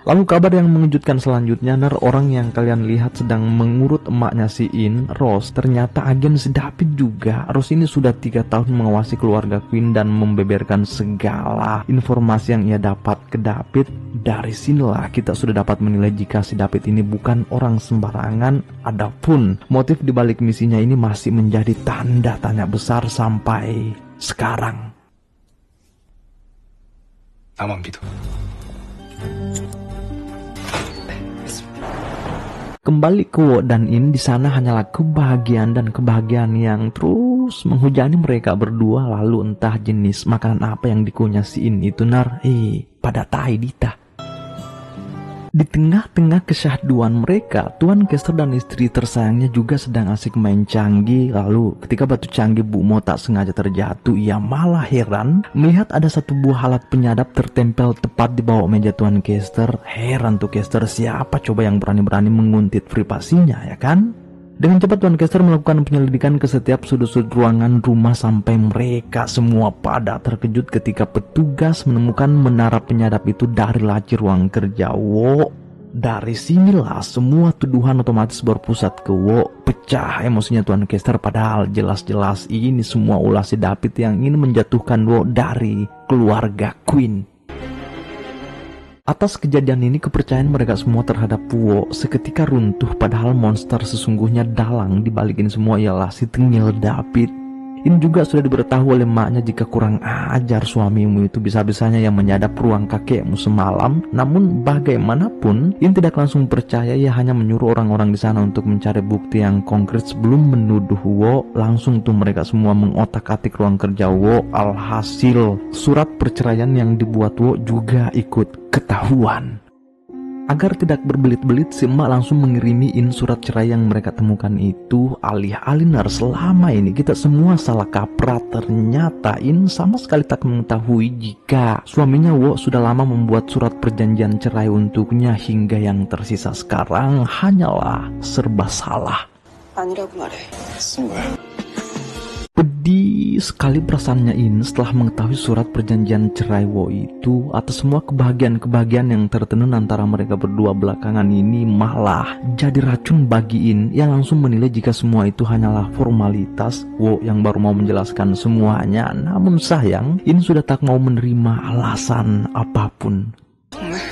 A: Lalu kabar yang mengejutkan selanjutnya, orang yang kalian lihat sedang mengurut emaknya si In, Rose, ternyata agen si David juga. Rose ini sudah 3 tahun mengawasi keluarga Queen dan membeberkan segala informasi yang ia dapat ke David. Dari sinilah kita sudah dapat menilai jika si David ini bukan orang sembarangan. Adapun motif di balik misinya ini masih menjadi tanda tanya besar sampai sekarang.
B: 나만 믿어.
A: Kembali ke Wo dan In, di sana hanyalah kebahagiaan dan kebahagiaan yang terus menghujani mereka berdua. Lalu entah jenis makanan apa yang dikunyah si In itu pada tai dita. Di tengah-tengah kesyahduan mereka, Tuan Kester dan istri tersayangnya juga sedang asik main canggih. Lalu ketika batu canggih Bu Mo tak sengaja terjatuh, ia malah heran melihat ada satu buah alat penyadap tertempel tepat di bawah meja Tuan Kester. Heran tuh Kester, siapa coba yang berani-berani menguntit privasinya, ya kan? Dengan cepat Tuan Kester melakukan penyelidikan ke setiap sudut-sudut ruangan rumah sampai mereka semua pada terkejut ketika petugas menemukan menara penyadap itu dari laci ruang kerja Wo. Dari sinilah semua tuduhan otomatis berpusat ke Wo. Pecah emosinya Tuan Kester, padahal jelas-jelas ini semua ulah si David yang ingin menjatuhkan Wo dari keluarga Queen. Atas kejadian ini kepercayaan mereka semua terhadap Wo seketika runtuh, padahal monster sesungguhnya dalang dibalikin semua ialah si tengil David. Ini juga sudah diberitahu oleh maknya jika kurang ajar suamimu itu bisa-bisanya yang menyadap ruang kakekmu semalam. Namun bagaimanapun ini tidak langsung percaya, ia hanya menyuruh orang-orang di sana untuk mencari bukti yang konkret sebelum menuduh Wo. Langsung tuh mereka semua mengotak-atik ruang kerja Wo. Alhasil surat perceraian yang dibuat Wo juga ikut ketahuan. Agar tidak berbelit-belit, si emak langsung mengirimiin surat cerai yang mereka temukan itu. Alih-alih selama ini kita semua salah kaprah, ternyata In sama sekali tak mengetahui jika suaminya Wo sudah lama membuat surat perjanjian cerai untuknya, hingga yang tersisa sekarang hanyalah serba salah.
C: 아니라고 말해.
B: 쓴 거야.
A: Pedih sekali perasaannya In setelah mengetahui surat perjanjian cerai Wo itu. Atas semua kebahagiaan-kebahagiaan yang tertenun antara mereka berdua belakangan ini malah jadi racun bagi In. Ia langsung menilai jika semua itu hanyalah formalitas. Wo yang baru mau menjelaskan semuanya, namun sayang In sudah tak mau menerima alasan apapun.
C: 정말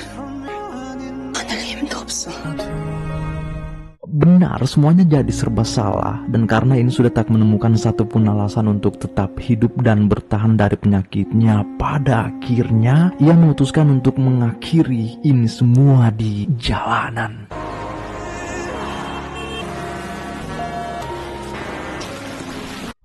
C: 하늘 힘도 없어.
A: Benar, semuanya jadi serba salah. Dan karena ini sudah tak menemukan satupun alasan untuk tetap hidup dan bertahan dari penyakitnya, pada akhirnya ia memutuskan untuk mengakhiri ini semua di jalanan.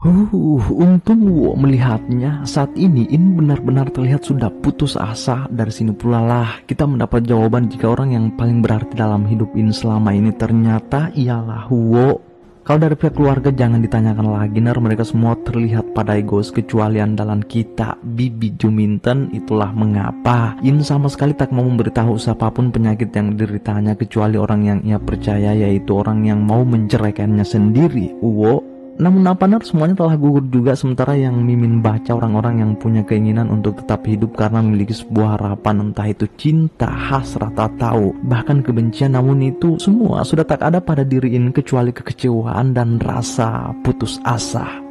A: Untung Wo melihatnya. Saat ini In benar-benar terlihat sudah putus asa. Dari sini pula lah kita mendapat jawaban jika orang yang paling berarti dalam hidup In selama ini ternyata ialah Wo. Kalau dari pihak keluarga jangan ditanyakan lagi, mereka semua terlihat pada egois kecuali andalan kita, Bibi Juminten. Itulah mengapa In sama sekali tak mau memberitahu siapapun penyakit yang dideritanya kecuali orang yang ia percaya, yaitu orang yang mau menceraikannya sendiri, Wo. Namun semuanya telah gugur juga, sementara yang Mimin baca orang-orang yang punya keinginan untuk tetap hidup karena memiliki sebuah harapan, entah itu cinta, hasrat, tak tahu, bahkan kebencian. Namun itu semua sudah tak ada pada diri In kecuali kekecewaan dan rasa putus asa.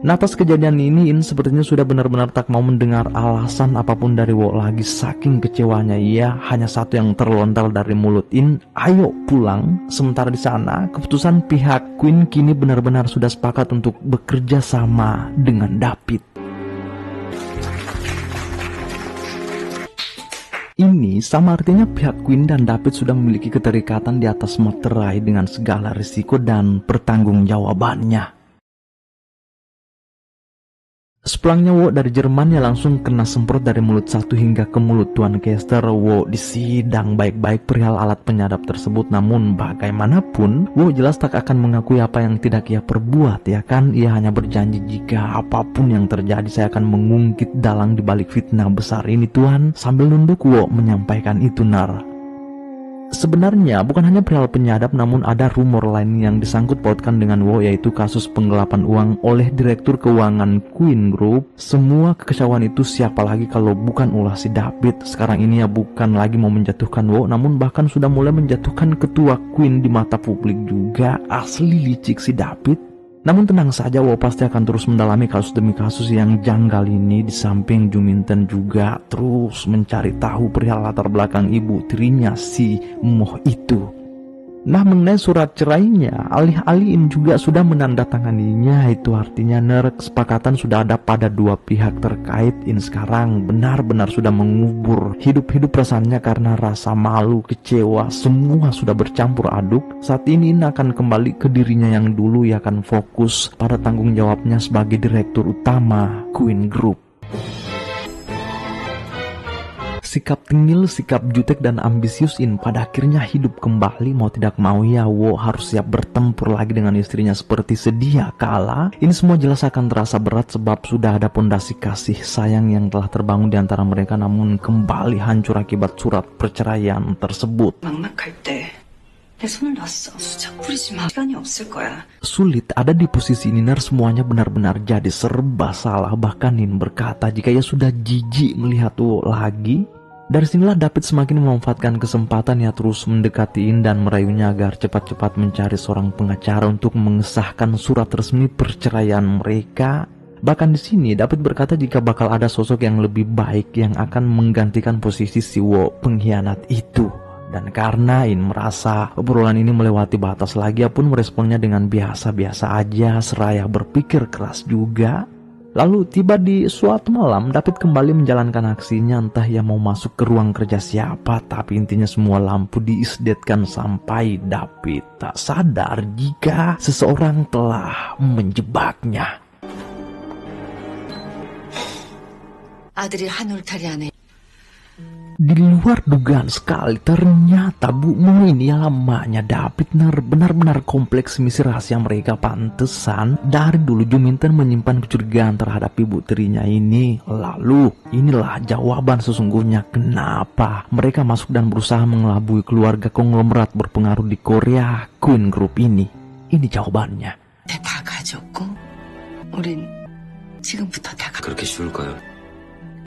A: Nah, atas kejadian ini In sepertinya sudah benar-benar tak mau mendengar alasan apapun dari Wo lagi. Saking kecewanya ia, hanya satu yang terlontar dari mulut In, ayo pulang. Sementara di sana keputusan pihak Queen kini benar-benar sudah sepakat untuk bekerja sama dengan David. Ini sama artinya pihak Queen dan David sudah memiliki keterikatan di atas materai dengan segala risiko dan pertanggungjawabannya. Sepulangnya Wo dari Jerman, ya langsung kena semprot dari mulut satu hingga ke mulut Tuan Kester. Wo disidang baik-baik perihal alat penyadap tersebut, namun bagaimanapun Wo jelas tak akan mengakui apa yang tidak ia perbuat, ya kan? Ia hanya berjanji jika apapun yang terjadi saya akan mengungkit dalang di balik fitnah besar ini Tuan. Sambil nunduk Wo menyampaikan itu Sebenarnya bukan hanya perihal penyadap, namun ada rumor lain yang disangkut pautkan dengan Wo, yaitu kasus penggelapan uang oleh Direktur Keuangan Queen Group. Semua kekecewaan itu siapa lagi kalau bukan ulah si David. Sekarang ini ya bukan lagi mau menjatuhkan Wo, namun bahkan sudah mulai menjatuhkan ketua Queen di mata publik juga. Asli licik si David. Namun tenang saja, Wo pasti akan terus mendalami kasus demi kasus yang janggal ini. Di samping Juminten juga terus mencari tahu perihal latar belakang ibu tirinya si Moh itu. Nah, mengenai surat cerainya, alih-alih In juga sudah menandatanganinya. Itu artinya kesepakatan sudah ada pada dua pihak terkait. In sekarang benar-benar sudah mengubur hidup-hidup perasaannya karena rasa malu, kecewa, semua sudah bercampur aduk. Saat ini In akan kembali ke dirinya yang dulu. Ia akan fokus pada tanggung jawabnya sebagai direktur utama Queen Group. Sikap tengil, sikap jutek dan ambisius In pada akhirnya hidup kembali. Mau tidak mau ya Wo harus siap bertempur lagi dengan istrinya seperti sedia kala. Ini semua jelas akan terasa berat sebab sudah ada pondasi kasih sayang yang telah terbangun di antara mereka, namun kembali hancur akibat surat perceraian tersebut.
C: 막막할 때 내 손을 놨어. 수작 부리지 마. 시간이 없을 거야.
A: Sulit ada di posisi Ninar, semuanya benar-benar jadi serba salah. Bahkan Nin berkata jika ia sudah jijik melihat Wo lagi. Dari sinilah David semakin memanfaatkan kesempatan, ya terus mendekati In dan merayunya agar cepat-cepat mencari seorang pengacara untuk mengesahkan surat resmi perceraian mereka. Bahkan di sini David berkata jika bakal ada sosok yang lebih baik yang akan menggantikan posisi si Wo pengkhianat itu. Dan karena In merasa obrolan ini melewati batas lagi, ia pun meresponnya dengan biasa-biasa aja seraya berpikir keras juga. Lalu tiba di suatu malam, David kembali menjalankan aksinya, entah ia mau masuk ke ruang kerja siapa, tapi intinya semua lampu diisdetkan sampai David tak sadar jika seseorang telah menjebaknya.
C: 아들이 한울타리 안에
A: Di luar dugaan sekali, ternyata Bu Mo ini lamanya David benar-benar kompleks misi rahasia mereka. Pantesan dari dulu Juminten menyimpan kecurigaan terhadap ibu tirinya ini. Lalu inilah jawaban sesungguhnya kenapa mereka masuk dan berusaha mengelabui keluarga konglomerat berpengaruh di Korea, Queen Group ini. Ini jawabannya.
C: 다 가졌고 우린 지금부터 다
D: 그렇게 쉬울까요?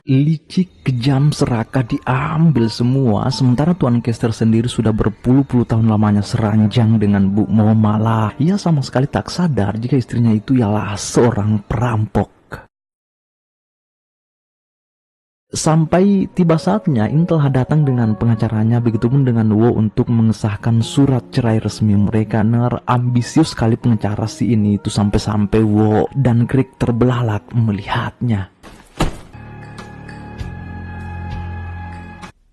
A: Licik, kejam, serakah diambil semua. Sementara Tuan Kester sendiri sudah berpuluh-puluh tahun lamanya seranjang dengan Bu Mo. Malah ia sama sekali tak sadar jika istrinya itu ialah seorang perampok. Sampai tiba saatnya In telah datang dengan pengacaranya, begitupun dengan Wo untuk mengesahkan surat cerai resmi mereka. Ambisius sekali pengacara si ini itu sampai-sampai Wo dan Krik terbelalak melihatnya.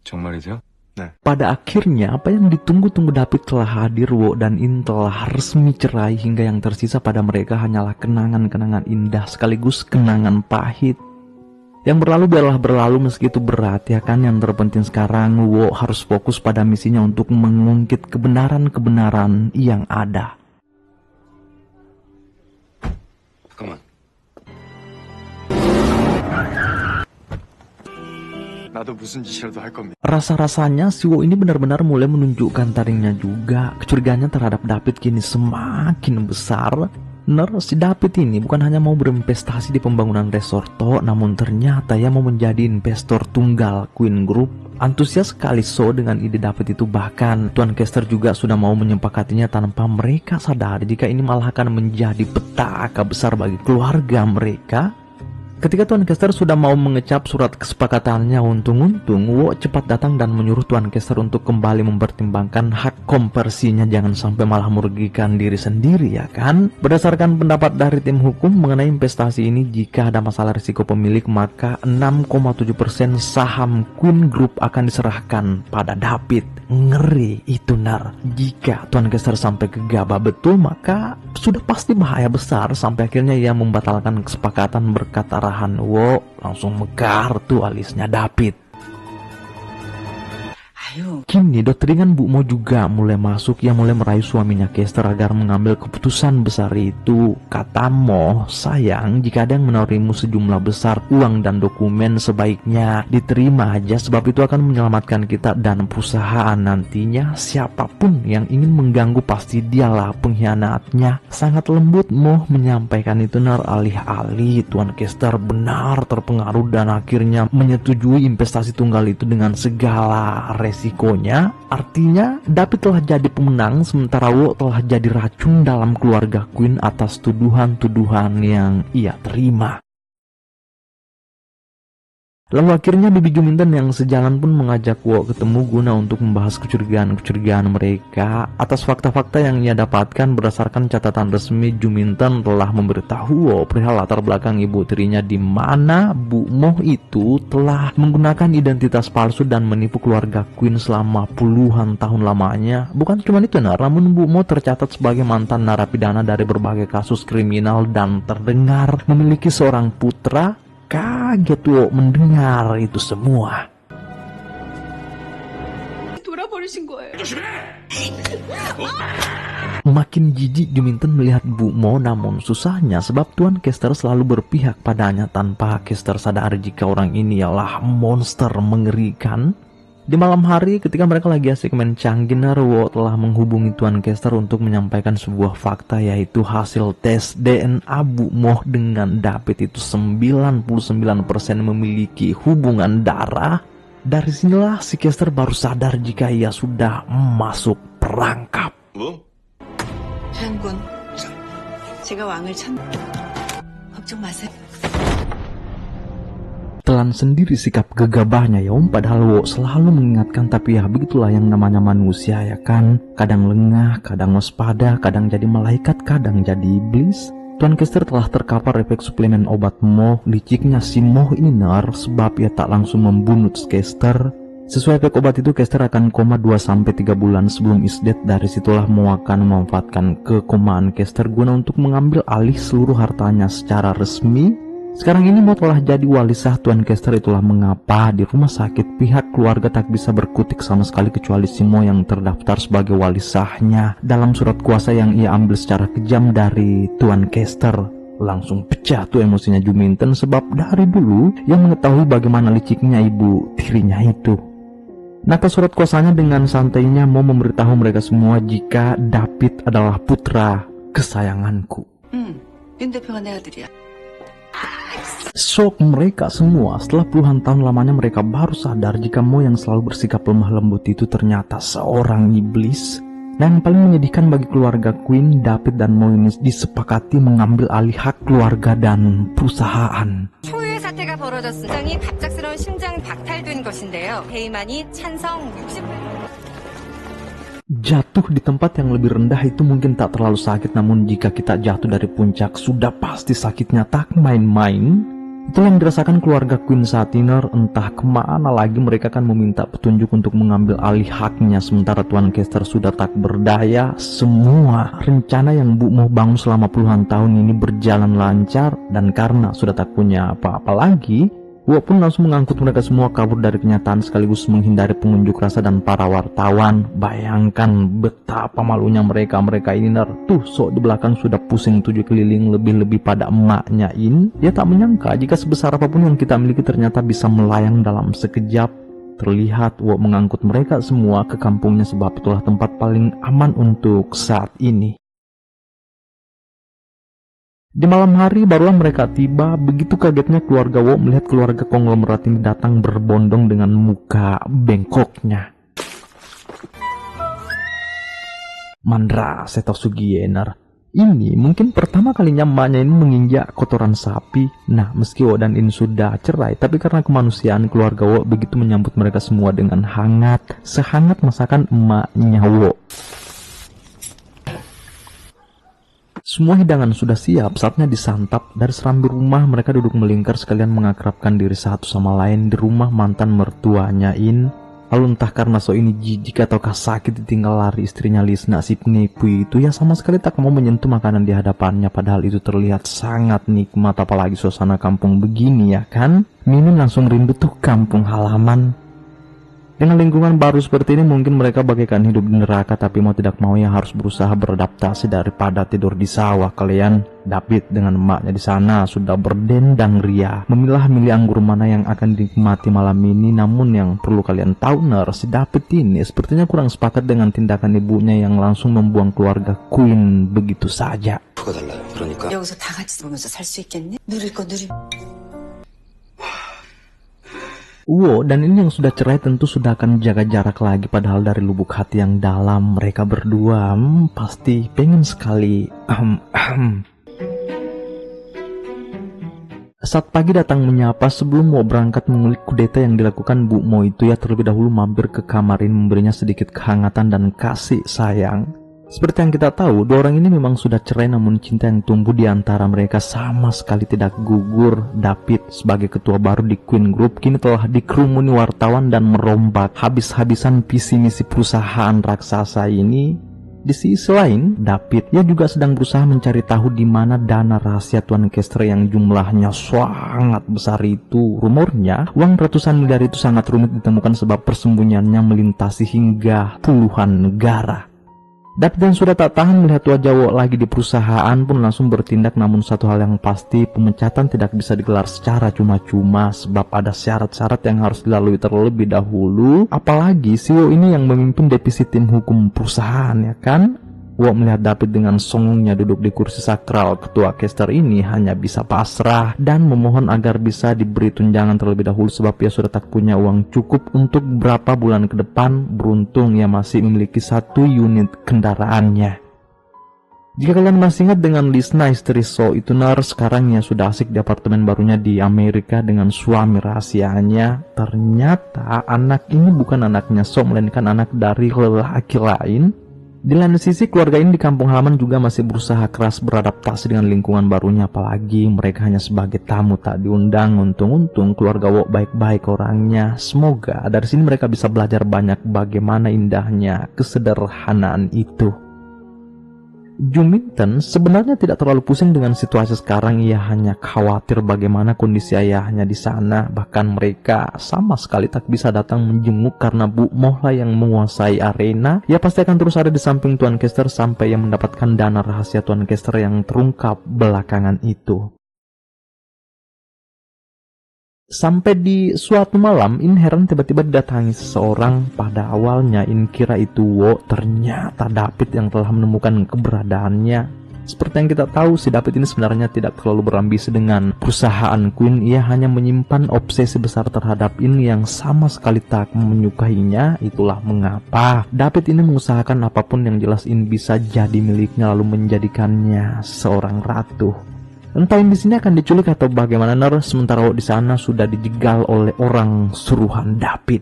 B: 정말이세요? 네.
A: Pada akhirnya apa yang ditunggu-tunggu David telah hadir. Wo dan In telah resmi cerai, hingga yang tersisa pada mereka hanyalah kenangan-kenangan indah sekaligus kenangan pahit. Yang berlalu biarlah berlalu, meski itu berat ya kan. Yang terpenting sekarang Wo harus fokus pada misinya untuk mengungkit kebenaran-kebenaran yang ada.
D: 잠깐만.
B: 나도 무슨 짓이라도 할 겁니다.
A: Rasa-rasanya si Wo ini benar-benar mulai menunjukkan taringnya juga. Kecurigaannya terhadap David kini semakin besar. Si David ini bukan hanya mau berinvestasi di pembangunan resort, namun ternyata ia mau menjadi investor tunggal Queen Group. Antusias sekali dengan ide David itu, bahkan Tuan Kester juga sudah mau menyepakatinya tanpa mereka sadar jika ini malah akan menjadi petaka besar bagi keluarga mereka. Ketika Tuan Kester sudah mau mengecap surat kesepakatannya, untung-untung Wo cepat datang dan menyuruh Tuan Kester untuk kembali mempertimbangkan hak konversinya, jangan sampai malah merugikan diri sendiri ya kan. Berdasarkan pendapat dari tim hukum mengenai investasi ini, jika ada masalah risiko pemilik maka 6,7% saham Queen Group akan diserahkan pada David. Ngeri itu jika Tuan Kester sampai gegabah betul maka sudah pasti bahaya besar. Sampai akhirnya ia membatalkan kesepakatan berkat arahan Wo. Langsung mekar tuh alisnya David. Kini doktringan Bu Mo juga mulai masuk. Ia mulai merayu suaminya Kester agar mengambil keputusan besar itu. Kata Mo, sayang jika ada yang menawarimu sejumlah besar uang dan dokumen sebaiknya diterima aja, sebab itu akan menyelamatkan kita dan perusahaan nantinya. Siapapun yang ingin mengganggu pasti dialah pengkhianatnya. Sangat lembut Mo menyampaikan itu. Alih-alih Tuan Kester benar terpengaruh dan akhirnya menyetujui investasi tunggal itu dengan segala resikonya. Artinya David telah jadi pemenang, sementara Wo telah jadi racun dalam keluarga Queen atas tuduhan-tuduhan yang ia terima. Lalu akhirnya Bibi Juminten yang sejalan pun mengajak Wo ketemu guna untuk membahas kecurigaan-kecurigaan mereka. Atas fakta-fakta yang ia dapatkan berdasarkan catatan resmi, Juminten telah memberitahu Wo perihal latar belakang ibu tirinya, di mana Bu Mo itu telah menggunakan identitas palsu dan menipu keluarga Queen selama puluhan tahun lamanya. Bukan cuma itu namun Bu Mo tercatat sebagai mantan narapidana dari berbagai kasus kriminal dan terdengar memiliki seorang putra. Kaget Wo mendengar itu semua.
C: 돌아버리신 거예요.
A: Makin jijik Juminten melihat Bu Mo, namun susahnya sebab Tuan Kester selalu berpihak padanya tanpa Kester sadar jika orang ini ialah monster mengerikan. Di malam hari ketika mereka lagi asik main canggih, Wo telah menghubungi Tuan Kester untuk menyampaikan sebuah fakta, yaitu hasil tes DNA Bu Moh dengan David itu 99% memiliki hubungan darah. Dari sinilah si Kester baru sadar jika ia sudah masuk perangkap.
C: 장군, 제가 왕을 걱정 마세요.
A: Telan sendiri sikap gegabahnya ya Om, padahal Wo selalu mengingatkan, tapi ya begitulah yang namanya manusia ya kan. Kadang lengah, kadang waspada, kadang jadi malaikat, kadang jadi iblis. Tuan Kester telah terkapar efek suplemen obat Moh. Liciknya si Moh ini sebab ia tak langsung membunuh Kester. Sesuai efek obat itu, Kester akan koma 2-3 bulan sebelum isdet. Dari situlah Moh akan memanfaatkan kekomaan Kester guna untuk mengambil alih seluruh hartanya secara resmi. Sekarang ini Moh telah jadi wali sah Tuan Kester, itulah mengapa di rumah sakit pihak keluarga tak bisa berkutik sama sekali kecuali si Moh yang terdaftar sebagai wali sahnya. Dalam surat kuasa yang ia ambil secara kejam dari Tuan Kester, langsung pecah tuh emosinya Juminten, sebab dari dulu yang mengetahui bagaimana liciknya ibu tirinya itu. Nah, ke surat kuasanya dengan santainya Moh memberitahu mereka semua jika David adalah putra kesayanganku.
C: 윤 대표가 내 아들이야.
A: Shock mereka semua. Setelah puluhan tahun lamanya mereka baru sadar jika Moh yang selalu bersikap lemah lembut itu ternyata seorang iblis. Dan yang paling menyedihkan bagi keluarga Queen, David dan Moh ini disepakati mengambil alih hak keluarga dan perusahaan.
E: 초유의 사태가 벌어졌으니 굉장히 갑작스러운 심장 박탈된 것인데요. 대의만이 찬성 60%.
A: Jatuh di tempat yang lebih rendah itu mungkin tak terlalu sakit, namun jika kita jatuh dari puncak sudah pasti sakitnya tak main-main. Itulah yang dirasakan keluarga Queen saat ini. Entah kemana lagi mereka akan meminta petunjuk untuk mengambil alih haknya, sementara Tuan Kester sudah tak berdaya. Semua rencana yang Bu Moh bangun selama puluhan tahun ini berjalan lancar, dan karena sudah tak punya apa-apa lagi, Wo pun langsung mengangkut mereka semua kabur dari kenyataan sekaligus menghindari pengunjuk rasa dan para wartawan. Bayangkan betapa malunya mereka ini tuh sok di belakang sudah pusing 7 keliling, lebih-lebih pada emaknya ini. Dia tak menyangka jika sebesar apapun yang kita miliki ternyata bisa melayang dalam sekejap. Terlihat Wo mengangkut mereka semua ke kampungnya, sebab itulah tempat paling aman untuk saat ini. Di malam hari barulah mereka tiba. Begitu kagetnya keluarga Wo melihat keluarga konglomerat ini datang berbondong dengan muka bengkoknya. Mandra Seto Sugiener. Ini mungkin pertama kalinya emaknya ini menginjak kotoran sapi. Nah, meski Wo dan In sudah cerai, tapi karena kemanusiaan keluarga Wo begitu menyambut mereka semua dengan hangat, sehangat masakan emaknya Wo. Semua hidangan sudah siap, saatnya disantap. Dari serambi rumah mereka duduk melingkar sekalian mengakrabkan diri satu sama lain di rumah mantan mertuanya In. Lalu entah karena so ini jijik ataukah sakit ditinggal lari istrinya Lisna si penipu itu, ya sama sekali tak mau menyentuh makanan di hadapannya, padahal itu terlihat sangat nikmat, apalagi suasana kampung begini ya kan. Mimin langsung rindu tuh kampung halaman. Dengan lingkungan baru seperti ini mungkin mereka bagaikan hidup di neraka, tapi mau tidak mau ya harus berusaha beradaptasi daripada tidur di sawah. Kalian, David dengan emaknya di sana sudah berdendang ria memilah-milih anggur mana yang akan dinikmati malam ini. Namun yang perlu kalian tahu si David ini sepertinya kurang sepakat dengan tindakan ibunya yang langsung membuang keluarga Queen begitu saja.
C: 여기서 다 같이 놀면서 살 수 있겠니? 누릴 거 누리.
A: Wo dan ini yang sudah cerai tentu sudah akan jaga jarak lagi, padahal dari lubuk hati yang dalam mereka berdua pasti pengen sekali. Saat pagi datang menyapa, sebelum Wo berangkat mengulik kudeta yang dilakukan Bu Mo itu, ya terlebih dahulu mampir ke kamarin memberinya sedikit kehangatan dan kasih sayang. Seperti yang kita tahu, dua orang ini memang sudah cerai, namun cinta yang tumbuh di antara mereka sama sekali tidak gugur. David sebagai ketua baru di Queen Group kini telah dikerumuni wartawan dan merombak habis-habisan visi misi perusahaan raksasa ini. Di sisi lain, David ya juga sedang berusaha mencari tahu di mana dana rahasia Tuan Kester yang jumlahnya sangat besar itu. Rumornya uang ratusan miliar itu sangat rumit ditemukan sebab persembunyiannya melintasi hingga puluhan negara. David yang sudah tak tahan melihat wajah Wo lagi di perusahaan pun langsung bertindak, namun satu hal yang pasti, pemecatan tidak bisa digelar secara cuma-cuma sebab ada syarat-syarat yang harus dilalui terlebih dahulu. Apalagi si Wo ini yang memimpin divisi tim hukum perusahaan, ya kan? Wo melihat David dengan songongnya duduk di kursi sakral ketua caster ini hanya bisa pasrah dan memohon agar bisa diberi tunjangan terlebih dahulu sebab ia sudah tak punya uang cukup untuk beberapa bulan ke depan. Beruntung ia masih memiliki 1 unit kendaraannya. Jika kalian masih ingat dengan Lisna istri So Ituner, sekarang ia sudah asik di apartemen barunya di Amerika dengan suami rahasianya. Ternyata anak ini bukan anaknya So, melainkan anak dari lelaki lain. Di lain sisi, keluarga ini di kampung halaman juga masih berusaha keras beradaptasi dengan lingkungan barunya, apalagi mereka hanya sebagai tamu tak diundang. Untung-untung keluarga Wo baik-baik orangnya. Semoga dari sini mereka bisa belajar banyak bagaimana indahnya kesederhanaan itu. Juminten sebenarnya tidak terlalu pusing dengan situasi sekarang. Ia hanya khawatir bagaimana kondisi ayahnya di sana. Bahkan mereka sama sekali tak bisa datang menjenguk karena Bu Moh lah yang menguasai arena. Ia pasti akan terus ada di samping Tuan Caster sampai ia mendapatkan dana rahasia Tuan Caster yang terungkap belakangan itu. Sampai di suatu malam, Inherent tiba-tiba didatangi seseorang. Pada awalnya In kira itu Wo, ternyata David yang telah menemukan keberadaannya. Seperti yang kita tahu, si David ini sebenarnya tidak terlalu berambisi dengan perusahaan Queen. Ia hanya menyimpan obsesi besar terhadap In yang sama sekali tak menyukainya. Itulah mengapa David ini mengusahakan apapun yang jelas In bisa jadi miliknya, lalu menjadikannya seorang ratu. Entah di sini akan diculik atau bagaimana, sementara Wo di sana sudah dijegal oleh orang suruhan David.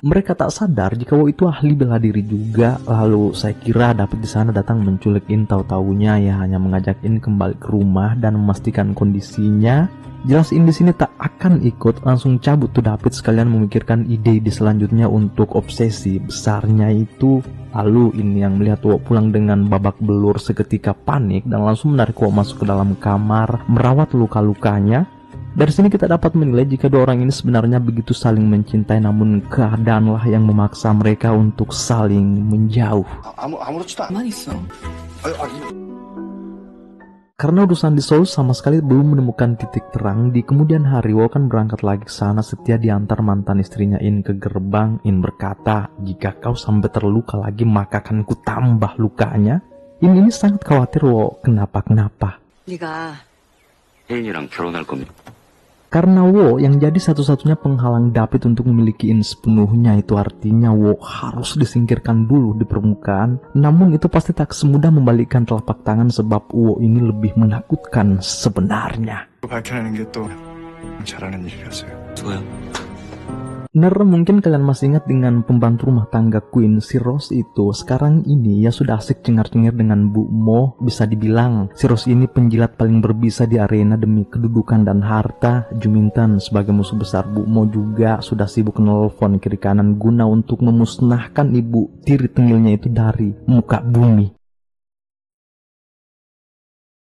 A: Mereka tak sadar jika Wo itu ahli bela diri juga. Lalu saya kira David di sana datang menculik In, tahu-taunya ya hanya mengajak In kembali ke rumah dan memastikan kondisinya. Jelas In di sini tak akan ikut, langsung cabut tuh David sekalian memikirkan ide-ide selanjutnya untuk obsesi besarnya itu. Lalu ini yang melihat Wo pulang dengan babak belur, seketika panik dan langsung menarik Wo masuk ke dalam kamar merawat luka-lukanya. Dari sini kita dapat menilai jika dua orang ini sebenarnya begitu saling mencintai, namun keadaanlah yang memaksa mereka untuk saling menjauh. Karena urusan di Seoul sama sekali belum menemukan titik terang, di kemudian hari Wo kan berangkat lagi ke sana setia diantar mantan istrinya In ke gerbang. In berkata, jika kau sampai terluka lagi maka akan ku tambah lukanya. In ini sangat khawatir Wo kenapa-kenapa.
D: 혜인이랑 결혼할 겁니다.
A: Karena Wo yang jadi satu-satunya penghalang David untuk memiliki In sepenuhnya, itu artinya Wo harus disingkirkan dulu di permukaan. Namun itu pasti tak semudah membalikkan telapak tangan sebab Wo ini lebih menakutkan sebenarnya.
B: 밝혀내는 게 또 잘하는 일이라서요.
D: 수고요.
A: Mungkin kalian masih ingat dengan pembantu rumah tangga Queen, si Rose itu. Sekarang ini ya sudah asik cengar-cengir dengan Bu Mo. Bisa dibilang si Rose ini penjilat paling berbisa di arena demi kedudukan dan harta. Juminten sebagai musuh besar Bu Mo juga sudah sibuk nelfon kiri kanan guna untuk memusnahkan ibu tiri tengilnya itu dari muka bumi.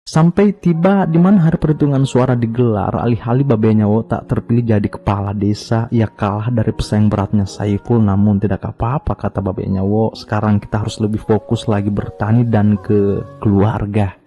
A: Sampai tiba di mana hari perhitungan suara digelar, alih-alih babenya Wo tak terpilih jadi kepala desa, ia kalah dari pesaing beratnya Saiful. Namun tidak apa-apa, kata babenya Wo, sekarang kita harus lebih fokus lagi bertani dan ke keluarga.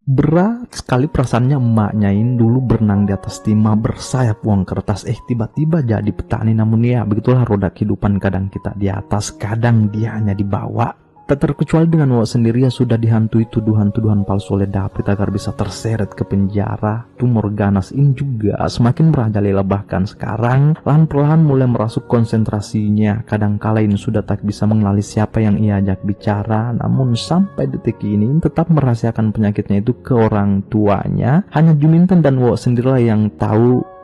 A: Berat sekali perasaannya emaknya In, dulu berenang di atas timah bersayap uang kertas, tiba-tiba jadi petani. Namun ya begitulah roda kehidupan, kadang kita di atas, kadang dia hanya di bawah. Tak terkecuali dengan Wo sendiri yang sudah dihantui tuduhan-tuduhan palsu oleh David agar bisa terseret ke penjara. Tu Morganas In juga semakin merajalela, bahkan sekarang perlahan-perlahan mulai merasuk konsentrasinya. Kadangkala In sudah tak bisa mengenali siapa yang ia ajak bicara, namun sampai detik ini tetap merahasiakan penyakitnya itu ke orang tuanya. Hanya Juminten dan Wo sendirilah yang tahu.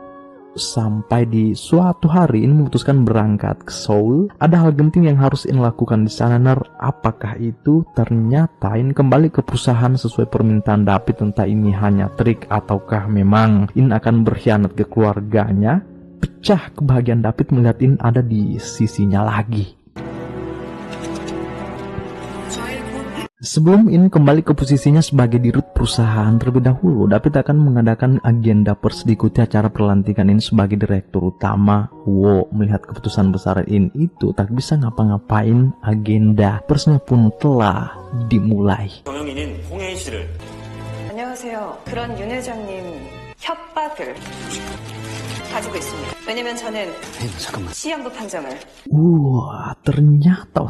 A: Sampai di suatu hari In memutuskan berangkat ke Seoul. Ada hal genting yang harus In lakukan di sana. Apakah itu? Ternyata In kembali ke perusahaan sesuai permintaan David. Entah ini hanya trik ataukah memang In akan berkhianat ke keluarganya. Pecah kebahagiaan David melihat In ada di sisinya lagi. Sebelum In kembali ke posisinya sebagai dirut perusahaan, terlebih dahulu David akan mengadakan agenda pers diikuti acara pelantikan In sebagai direktur utama. Wo melihat keputusan besar In itu tak bisa ngapa-ngapain, agenda persnya pun telah dimulai.
D: 경영인인 홍혜인 씨를
C: 안녕하세요. 그런 윤 회장님 협박을 가지고 있습니다. 왜냐면 저는
D: 잠깐만.
C: 시한부 판정을
A: Wah, ternyata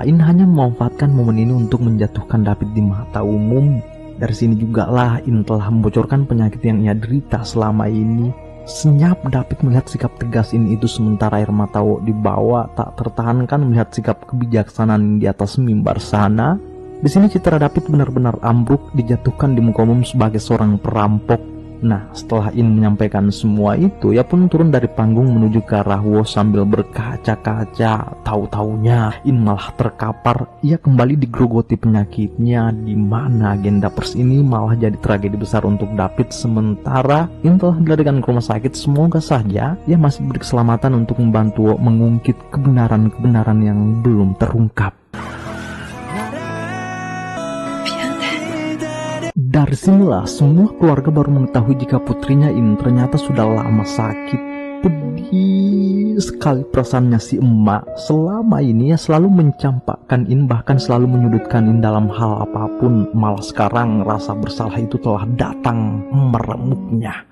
A: In hanya memanfaatkan momen ini untuk menjatuhkan David di mata umum. Dari sini juga lah In telah membocorkan penyakit yang ia derita selama ini. Senyap David melihat sikap tegas In itu, sementara air mata Wo dibawa tak tertahankan melihat sikap kebijaksanaan di atas mimbar sana. Di sini citra David benar-benar ambruk, dijatuhkan di muka umum sebagai seorang perampok. Nah, setelah In menyampaikan semua itu, ia pun turun dari panggung menuju ke arah Wo sambil berkaca-kaca. Tahu-taunya In malah terkapar. Ia kembali digerogoti penyakitnya, di mana agenda pers ini malah jadi tragedi besar untuk David. Sementara In telah dilarikan ke rumah sakit. Semoga saja ia masih diberi keselamatan untuk membantu Wo mengungkit kebenaran-kebenaran yang belum terungkap. Dari sinilah semua keluarga baru mengetahui jika putrinya In ternyata sudah lama sakit. Pedih sekali perasaannya si emak. Selama ini ia selalu mencampakkan In, bahkan selalu menyudutkan In dalam hal apapun. Malah sekarang rasa bersalah itu telah datang meremuknya.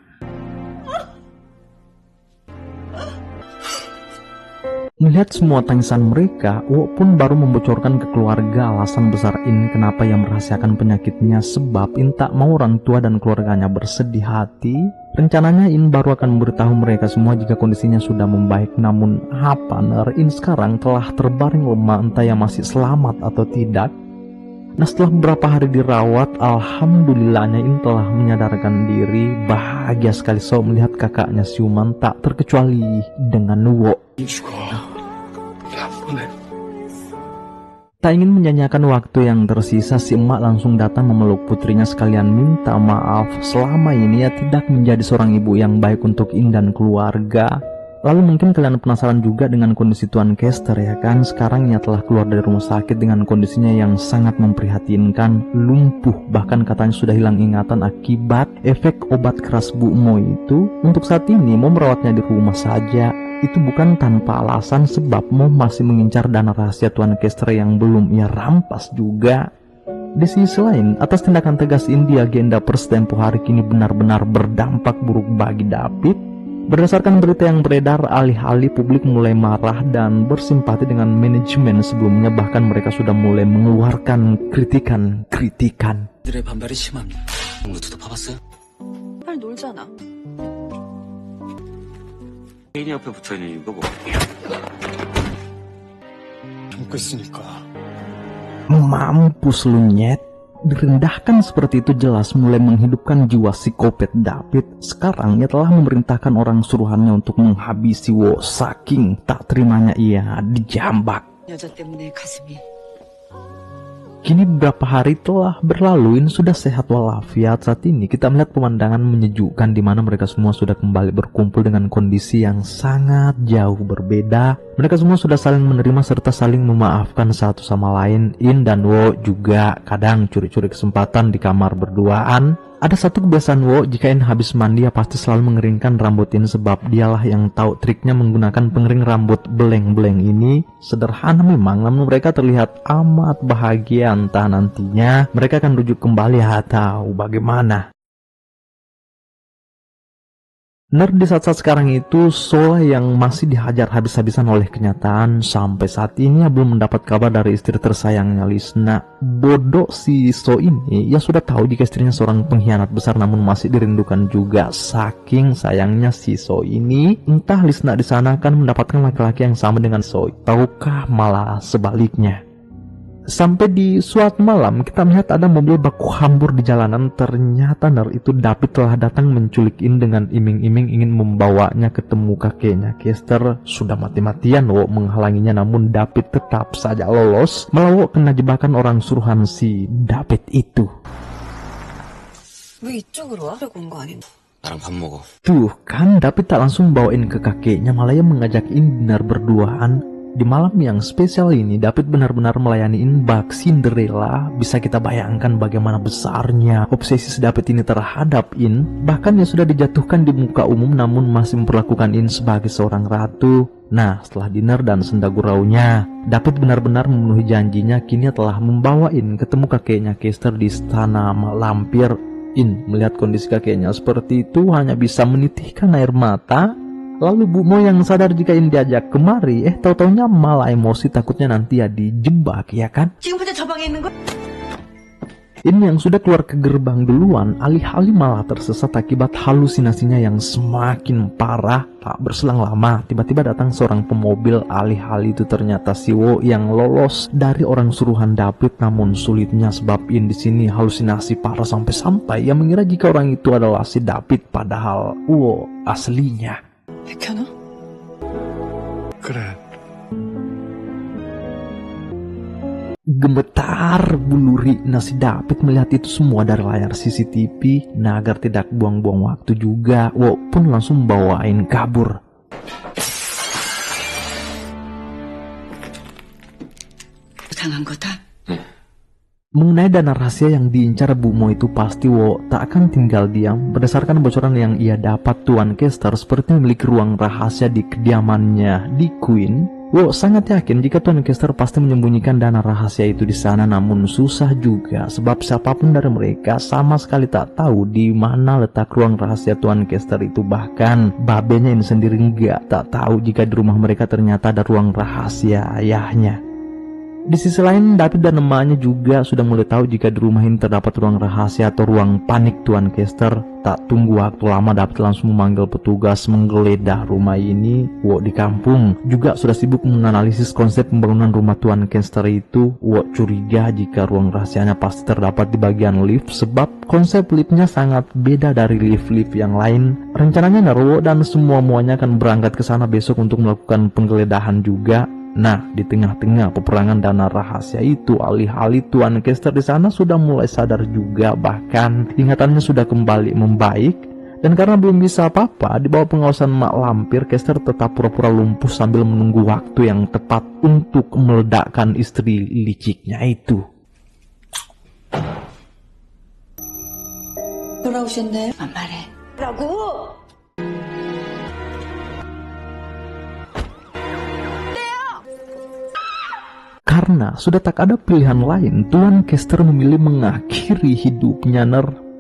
A: Melihat semua tangisan mereka, Wo pun baru membocorkan ke keluarga alasan besar In kenapa ia merahasiakan penyakitnya, sebab In tak mau orang tua dan keluarganya bersedih hati. Rencananya In baru akan memberitahu mereka semua jika kondisinya sudah membaik. Namun apa In sekarang telah terbaring lemah, entah ia masih selamat atau tidak. Nah, setelah beberapa hari dirawat, alhamdulillahnya In telah menyadarkan diri. Bahagia sekali So melihat kakaknya siuman, tak terkecuali dengan Wo. Tak ingin menyanyiakan waktu yang tersisa, si emak langsung datang memeluk putrinya sekalian minta maaf. Selama ini ia tidak menjadi seorang ibu yang baik untuk In dan keluarga. Lalu mungkin kalian penasaran juga dengan kondisi Tuan Kester, ya kan? Sekarang ia telah keluar dari rumah sakit dengan kondisinya yang sangat memprihatinkan, lumpuh, bahkan katanya sudah hilang ingatan akibat efek obat keras Bu Mo itu. Untuk saat ini Mo merawatnya di rumah saja. Itu bukan tanpa alasan, sebab Mo masih mengincar dana rahasia Tuan Kester yang belum ia rampas juga. Di sisi lain, atas tindakan tegas In di agenda pers tempo hari kini benar-benar berdampak buruk bagi David. Berdasarkan berita yang beredar, alih-alih publik mulai marah dan bersimpati dengan manajemen sebelumnya, bahkan mereka sudah mulai mengeluarkan kritikan.
D: 들의 반발이 심합니다. 누구도 봐봤어요?
C: 빨리 놀잖아.
D: 혜인이 옆에 붙어있는 이유가 뭐?
B: 돕고 있으니까.
A: Mampus lu nyet. Direndahkan seperti itu jelas mulai menghidupkan jiwa psikopat David. Sekarang ia telah memerintahkan orang suruhannya untuk menghabisi Wo. Saking tak terimanya ia dijambak.
C: 여자 때문에 가슴이
A: Kini beberapa hari telah berlalu, In sudah sehat walafiat. Saat ini kita melihat pemandangan menyejukkan di mana mereka semua sudah kembali berkumpul dengan kondisi yang sangat jauh berbeda. Mereka semua sudah saling menerima serta saling memaafkan satu sama lain. In dan Wo juga kadang curi-curi kesempatan di kamar berduaan. Ada satu kebiasaan Wo, jika In habis mandi, ia pasti selalu mengeringkan rambut In, sebab dialah yang tahu triknya menggunakan pengering rambut beleng-beleng ini. Sederhana memang, namun mereka terlihat amat bahagia. Entah nantinya mereka akan rujuk kembali atau bagaimana. Nerd di saat-saat sekarang itu So yang masih dihajar habis-habisan oleh kenyataan. Sampai saat ini ia belum mendapat kabar dari istri tersayangnya Lisna. Bodoh si So ini, ia sudah tahu jika istrinya seorang pengkhianat besar, namun masih dirindukan juga. Saking sayangnya si So ini, entah Lisna di sana akan mendapatkan laki-laki yang sama dengan So, tahukah malah sebaliknya. Sampai di suatu malam kita melihat ada mobil baku hambur di jalanan. Ternyata itu David telah datang menculik In dengan iming-iming ingin membawanya ketemu kakeknya Kester. Sudah mati-matian Wo menghalanginya, namun David tetap saja lolos. Malah Wo kena jebakan orang suruhan si David itu.
C: 왜 이쪽으로 와? 그러고 온 거 아닌가?
D: 나랑 밥 먹어.
A: Tuh kan, David tak langsung bawain ke kakeknya, malah ia mengajak In dinner berduaan. Di malam yang spesial ini, David benar-benar melayani Mbak Cinderella. Bisa kita bayangkan bagaimana besarnya obsesi si David ini terhadap In. Bahkan yang sudah dijatuhkan di muka umum namun masih memperlakukan In sebagai seorang ratu. Nah, setelah dinner dan senda guraunya, David benar-benar memenuhi janjinya. Kini telah membawa In ketemu kakeknya Kester di istana lampir. In melihat kondisi kakeknya seperti itu hanya bisa menitihkan air mata. Lalu Bu Mo yang sadar jika In diajak kemari, tahu-taunya malah emosi takutnya nanti ya dijebak, ya kan? In yang sudah keluar ke gerbang duluan, alih-alih malah tersesat akibat halusinasinya yang semakin parah. Tak berselang lama, tiba-tiba datang seorang pemobil. Alih-alih itu ternyata si Wo yang lolos dari orang suruhan David. Namun sulitnya sebab In di sini halusinasi parah sampai-sampai yang mengira jika orang itu adalah si David, padahal Wo aslinya.
C: 백현아?
B: 그래.
A: Gemetar bulu Rina si David melihat itu semua dari layar CCTV. Nah, agar tidak buang-buang waktu juga, Wo pun langsung bawain kabur.
C: 당한 거다?
A: Mengenai dana rahasia yang diincar Bu Mo itu pasti Wo tak akan tinggal diam. Berdasarkan bocoran yang ia dapat, Tuan Kester seperti memiliki ruang rahasia di kediamannya di Queen. Wo sangat yakin jika Tuan Kester pasti menyembunyikan dana rahasia itu di sana. Namun susah juga sebab siapapun dari mereka sama sekali tak tahu di mana letak ruang rahasia Tuan Kester itu. Bahkan babenya ini sendiri tak tahu jika di rumah mereka ternyata ada ruang rahasia ayahnya. Di sisi lain, David dan emaknya juga sudah mulai tahu jika di rumah ini terdapat ruang rahasia atau ruang panik Tuan Kester. Tak tunggu waktu lama, David langsung memanggil petugas menggeledah rumah ini. Wo di kampung juga sudah sibuk menganalisis konsep pembangunan rumah Tuan Kester itu. Wo curiga jika ruang rahasianya pasti terdapat di bagian lift sebab konsep liftnya sangat beda dari lift-lift yang lain. Rencananya Narwo dan semua-muanya akan berangkat ke sana besok untuk melakukan penggeledahan juga. Nah, di tengah-tengah peperangan dana rahasia itu, alih-alih Tuan Kester di sana sudah mulai sadar juga, bahkan ingatannya sudah kembali membaik. Dan karena belum bisa apa-apa, di bawah pengawasan Mak Lampir, Kester tetap pura-pura lumpuh sambil menunggu waktu yang tepat untuk meledakkan istri liciknya itu.
C: 돌아오셨나요? 안 말해.
A: Karena sudah tak ada pilihan lain, Tuan Kester memilih mengakhiri hidupnya.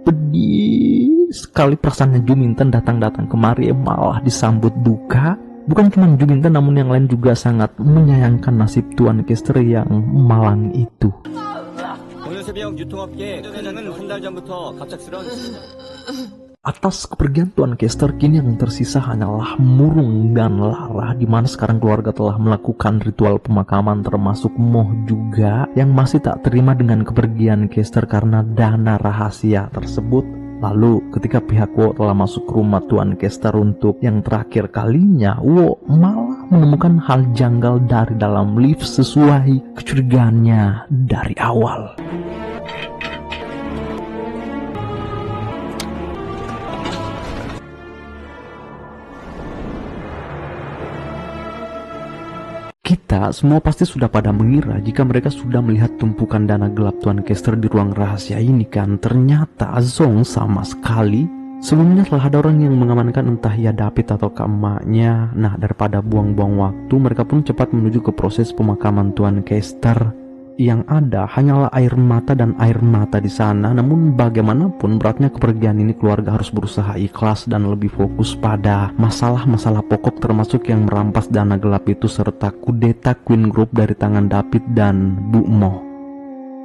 A: Pedih sekali perasaannya Juminten datang-datang kemari malah disambut duka. Bukan cuma Juminten namun yang lain juga sangat menyayangkan nasib Tuan Kester yang malang itu. Atas kepergian Tuan Kester, kini yang tersisa hanyalah Murung dan Lara, di mana sekarang keluarga telah melakukan ritual pemakaman, termasuk Moh juga yang masih tak terima dengan kepergian Kester karena dana rahasia tersebut. Lalu ketika pihak Wo telah masuk ke rumah Tuan Kester untuk yang terakhir kalinya, Wo malah menemukan hal janggal dari dalam lift sesuai kecurigaannya dari awal. Kita semua pasti sudah pada mengira jika mereka sudah melihat tumpukan dana gelap Tuan Kester di ruang rahasia ini kan. Ternyata Zong sama sekali. Sebelumnya telah ada orang yang mengamankan entah ya David atau emaknya. Nah, daripada buang-buang waktu, mereka pun cepat menuju ke proses pemakaman Tuan Kester. Yang ada hanyalah air mata dan air mata di sana. Namun bagaimanapun beratnya kepergian ini, keluarga harus berusaha ikhlas dan lebih fokus pada masalah-masalah pokok, termasuk yang merampas dana gelap itu serta kudeta Queen Group dari tangan David dan Bu Mo.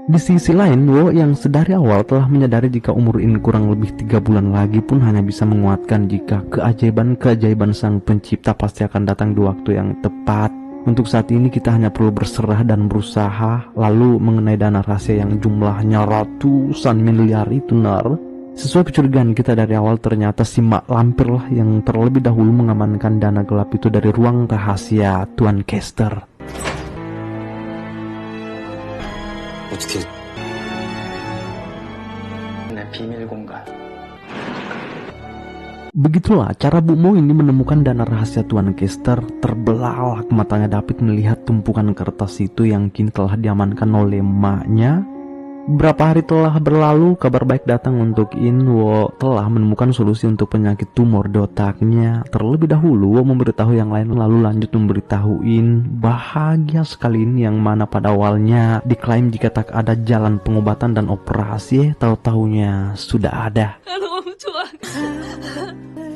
A: Di sisi lain, Wo yang sedari awal telah menyadari jika umur ini kurang lebih 3 bulan lagi pun hanya bisa menguatkan jika keajaiban-keajaiban sang pencipta pasti akan datang di waktu yang tepat. Untuk saat ini kita hanya perlu berserah dan berusaha. Lalu mengenai dana rahasia yang jumlahnya ratusan miliar itu, sesuai kecurigaan kita dari awal, ternyata si Mak Lampir lah yang terlebih dahulu mengamankan dana gelap itu dari ruang rahasia Tuan Kester.
D: 어떻게
B: 내 비밀 공간.
A: Begitulah cara Bu Mo ini menemukan dana rahasia Tuan Kester. Terbelalak matanya David melihat tumpukan kertas itu yang kini telah diamankan oleh emaknya. Beberapa hari telah berlalu, kabar baik datang untuk In. Wo telah menemukan solusi untuk penyakit tumor di otaknya. Terlebih dahulu Wo memberitahu yang lain, lalu lanjut memberitahu In. Bahagia sekali In yang mana pada awalnya diklaim jika tak ada jalan pengobatan dan operasi, tahu-taunya sudah ada.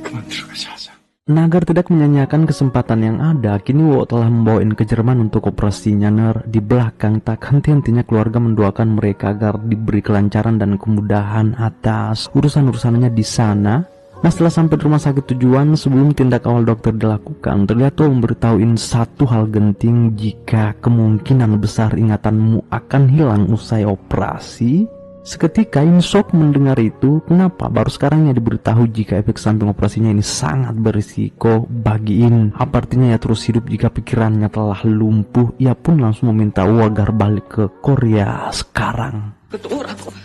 B: 그만 들어가자 하자.
A: Nah, agar tidak menyanyiakan kesempatan yang ada, kini Wo telah membawa In ke Jerman untuk operasinya. Di belakang tak henti-hentinya keluarga mendoakan mereka agar diberi kelancaran dan kemudahan atas urusan-urusannya di sana. Nah, setelah sampai di rumah sakit tujuan, sebelum tindak awal dokter dilakukan, terlihat Wo memberitahu In satu hal genting, jika kemungkinan besar ingatanmu akan hilang usai operasi. Seketika In shock mendengar itu. Kenapa baru sekarang ia diberitahu jika efek samping operasinya ini sangat berisiko bagi In? Apa artinya ia terus hidup jika pikirannya telah lumpuh? Ia pun langsung meminta Wo agar balik ke Korea sekarang.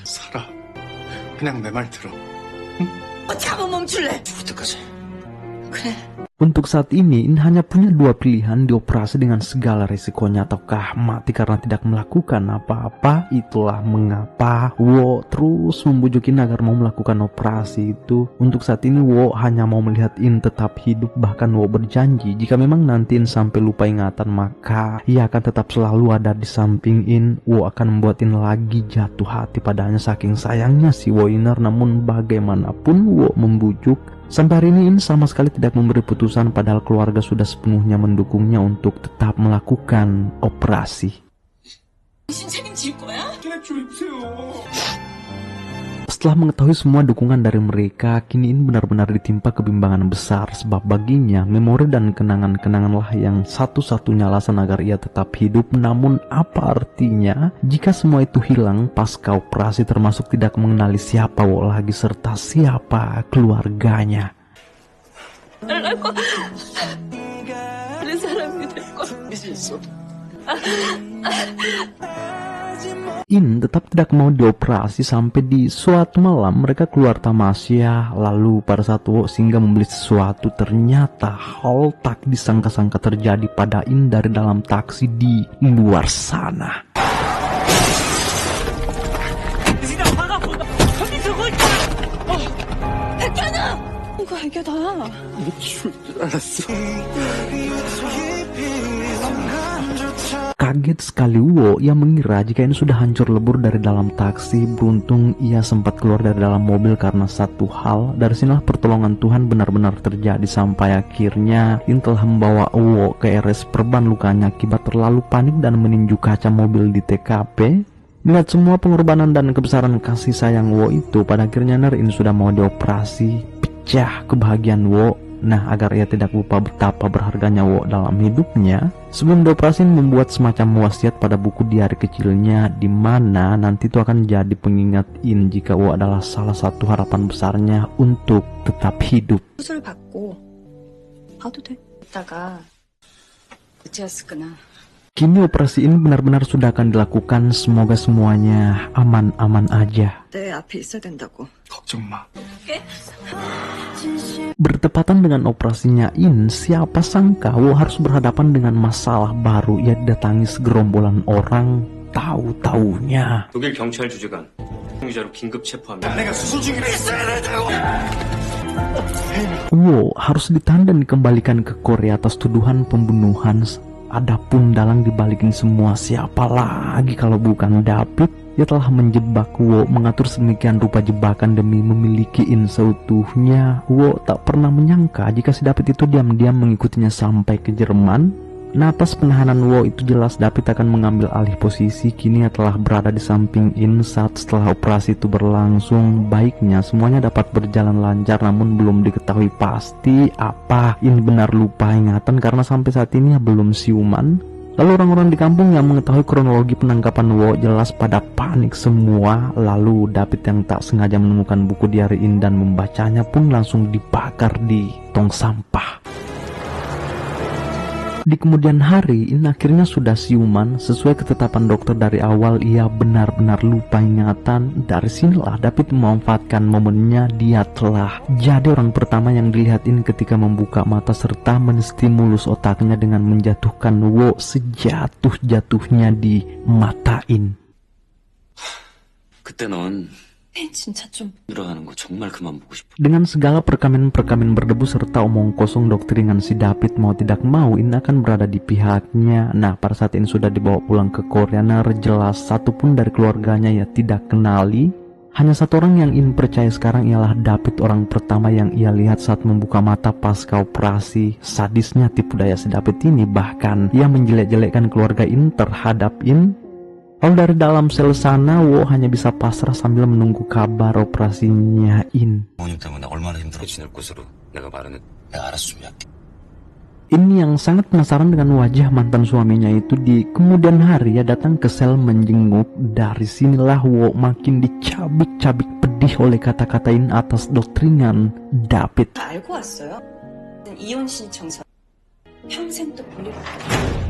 B: 살아. 그냥 내 말 들어.
C: 잡아 멈출래.
B: 죽을 때까지.
C: 그래.
A: Untuk saat ini In hanya punya dua pilihan, dioperasi dengan segala risikonya ataukah mati karena tidak melakukan apa-apa. Itulah mengapa Wo terus membujuk In agar mau melakukan operasi itu. Untuk saat ini Wo hanya mau melihat In tetap hidup, bahkan Wo berjanji jika memang nanti In sampai lupa ingatan maka ia akan tetap selalu ada di samping In. Wo akan membuat In lagi jatuh hati padanya saking sayangnya si Wo Iner. Namun bagaimanapun Wo membujuk, sampai hari ini In sama sekali tidak memberi putusan, padahal keluarga sudah sepenuhnya mendukungnya untuk tetap melakukan operasi. Setelah mengetahui semua dukungan dari mereka, kini In benar-benar ditimpa kebimbangan besar, sebab baginya memori dan kenangan-kenanganlah yang satu-satunya alasan agar ia tetap hidup. Namun apa artinya jika semua itu hilang pasca operasi, termasuk tidak mengenali siapa Wo lagi serta siapa keluarganya. In tetap tidak mau dioperasi sampai di suatu malam mereka keluar tamasya. Lalu pada saat Wo singgah membeli sesuatu, ternyata hal tak disangka-sangka terjadi pada In dari dalam taksi di luar sana.
C: 이게 다야.
B: 죽을 줄 알았어.
A: Kaget sekali Wo, ia mengira jika ini sudah hancur lebur dari dalam taksi. Beruntung ia sempat keluar dari dalam mobil karena satu hal. Dari sinilah pertolongan Tuhan benar-benar terjadi sampai akhirnya In telah membawa Wo ke RS perban lukanya akibat terlalu panik dan meninju kaca mobil di TKP. Melihat semua pengorbanan dan kebesaran kasih sayang Wo itu, pada akhirnya In sudah mau dioperasi. Pecah kebahagiaan Wo. Nah, agar ia tidak lupa betapa berharganya Wo dalam hidupnya, sebelum dioperasi membuat semacam wasiat pada buku diari kecilnya, di mana nanti itu akan jadi pengingat In jika Wo adalah salah satu harapan besarnya untuk tetap hidup.
C: 수술 받고 봐도 돼. 이따가 어찌했을까나.
A: Kini operasi ini benar-benar sudah akan dilakukan. Semoga semuanya aman-aman aja.
C: 내 앞에 있어야 된다고.
B: 걱정 마.
A: Bertepatan dengan operasinya In, siapa sangka Wo harus berhadapan dengan masalah baru. Ia didatangi segerombolan orang. Tahu-taunya
D: 독일 경찰 주재관 용의자로 긴급 체포합니다.
B: 내가 수술 중이라 있어야 된다고.
A: Wo harus ditahan dan dikembalikan ke Korea atas tuduhan pembunuhan. Adapun dalang dibalikin semua siapa lagi kalau bukan David. Ia telah menjebak Wo, mengatur sedemikian rupa jebakan demi memiliki In seutuhnya. Wo tak pernah menyangka jika si David itu diam-diam mengikutinya sampai ke Jerman. Nah, atas penahanan Wo itu jelas David akan mengambil alih posisi. Kini ia telah berada di samping In saat setelah operasi itu berlangsung. Baiknya semuanya dapat berjalan lancar, namun belum diketahui pasti apa In benar lupa ingatan karena sampai saat ini belum siuman. Lalu orang-orang di kampung yang mengetahui kronologi penangkapan Wo jelas pada panik semua. Lalu David yang tak sengaja menemukan buku diari In dan membacanya pun langsung dibakar di tong sampah. Di kemudian hari, In akhirnya sudah siuman. Sesuai ketetapan dokter dari awal, ia benar-benar lupa ingatan. Dari sinilah David memanfaatkan momennya. Dia telah jadi orang pertama yang dilihat In ketika membuka mata serta menstimulus otaknya dengan menjatuhkan Wo sejatuh-jatuhnya di mata In.
D: 그때 넌
C: 진짜 좀
D: 들어가는 거 정말 그만 보고 싶어.
A: Dengan segala perkamin-perkamin berdebu serta omong kosong doktringan si David, mau tidak mau In akan berada di pihaknya. Nah, pada saat In sudah dibawa pulang ke Korea, jelas satupun dari keluarganya ya tidak kenali. Hanya satu orang yang In percaya sekarang ialah David, orang pertama yang ia lihat saat membuka mata pasca operasi. Sadisnya tipu daya si David ini, bahkan ia menjelek-jelekkan keluarga In terhadap In. Lalu dari dalam sel sana, Wo hanya bisa pasrah sambil menunggu kabar operasinya In.
D: 부모님 때문에 얼마나 힘들어지는 곳으로 내가 말은 내가 알아서 준비할게.
A: Ini yang sangat penasaran dengan wajah mantan suaminya itu. Di kemudian hari ia datang ke sel menjenguk. Dari sinilah Wo makin dicabik-cabik pedih oleh kata-kata In atas doktringan David.
C: 알고 왔어요? 이혼 신청서 평생 또 볼 일 없겠다.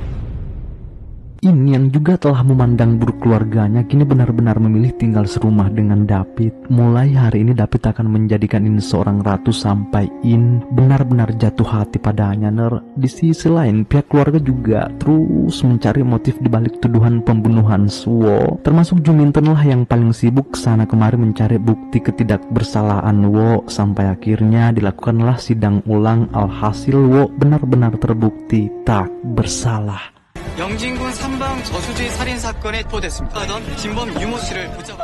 A: In yang juga telah memandang buruk keluarganya kini benar-benar memilih tinggal serumah dengan David. Mulai hari ini David akan menjadikan In seorang ratu sampai In benar-benar jatuh hati padanya. Di sisi lain, pihak keluarga juga terus mencari motif dibalik tuduhan pembunuhan Wo. Termasuk Juminten lah yang paling sibuk sana kemari mencari bukti ketidakbersalahan Wo. Sampai akhirnya dilakukanlah sidang ulang. Alhasil Wo benar-benar terbukti tak bersalah.
B: 영진군 삼방 저수지 살인 사건에 포됐습니다. 하던 진범 유모 씨를 붙잡아.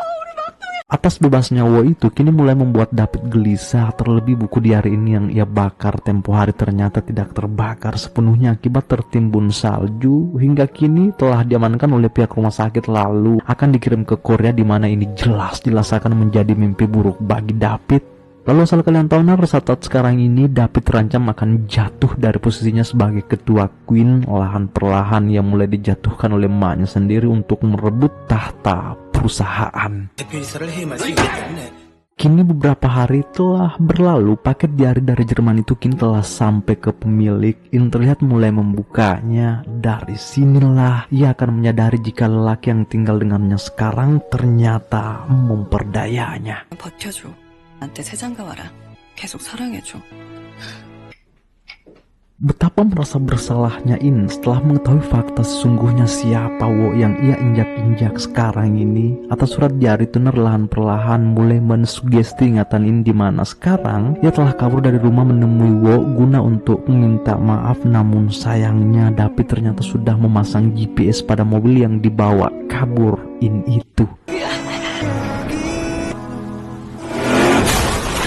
A: Atas bebasnya Wo itu kini mulai membuat David gelisah. Terlebih buku diari ini yang ia bakar tempo hari ternyata tidak terbakar sepenuhnya akibat tertimbun salju. Hingga kini telah diamankan oleh pihak rumah sakit, lalu akan dikirim ke Korea, di mana ini jelas-jelas akan menjadi mimpi buruk bagi David. Lalu asal kalian tahu, saat sekarang ini David terancam akan jatuh dari posisinya sebagai ketua Queen. Perlahan ia mulai dijatuhkan oleh emaknya sendiri untuk merebut tahta perusahaan. Kini beberapa hari telah berlalu, paket diari dari Jerman itu kini telah sampai ke pemilik. In terlihat mulai membukanya. Dari sinilah ia akan menyadari jika lelaki yang tinggal dengannya sekarang ternyata memperdayanya.
C: 버텨줘. 나한테 새 장가 와라. 계속 사랑해줘.
A: Betapa merasa bersalahnya In setelah mengetahui fakta sesungguhnya siapa Wo yang ia injak-injak sekarang ini. Atas surat diari itu perlahan mulai mensugesti ingatan In, di mana sekarang ia telah kabur dari rumah menemui Wo guna untuk meminta maaf. Namun sayangnya David ternyata sudah memasang GPS pada mobil yang dibawa kabur In itu.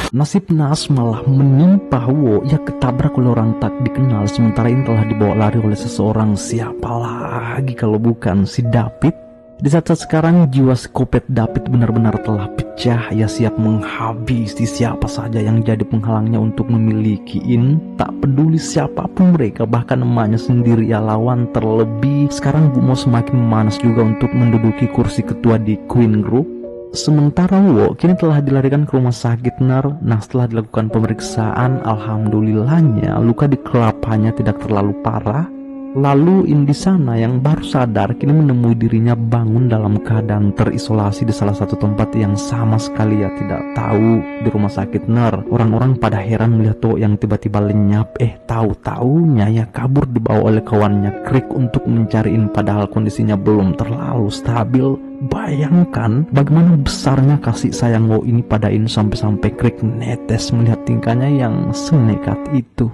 A: Nasib naas malah menimpa Wo. Ia ketabrak oleh orang tak dikenal, sementara ini telah dibawa lari oleh seseorang. Siapa lagi kalau bukan si David. Di saat-saat sekarang jiwa psikopat David benar-benar telah pecah. Ia siap menghabisi siapa saja yang jadi penghalangnya untuk memiliki In. Tak peduli siapapun mereka, bahkan emaknya sendiri ia lawan. Terlebih sekarang Bu Mo semakin memanas juga untuk menduduki kursi ketua di Queen Group. Sementara Wo kini telah dilarikan ke rumah sakit. Nah, setelah dilakukan pemeriksaan, alhamdulillahnya luka di kelapanya tidak terlalu parah. Lalu In di sana yang baru sadar kini menemui dirinya bangun dalam keadaan terisolasi di salah satu tempat yang sama sekali ia tidak tahu di rumah sakit. Orang-orang pada heran melihat Wo yang tiba-tiba lenyap. Tahu-taunya ia kabur dibawa oleh kawannya Krik untuk mencari In, padahal kondisinya belum terlalu stabil. Bayangkan bagaimana besarnya kasih sayang Wo ini pada In sampai-sampai Krik netes melihat tingkahnya yang senekat itu.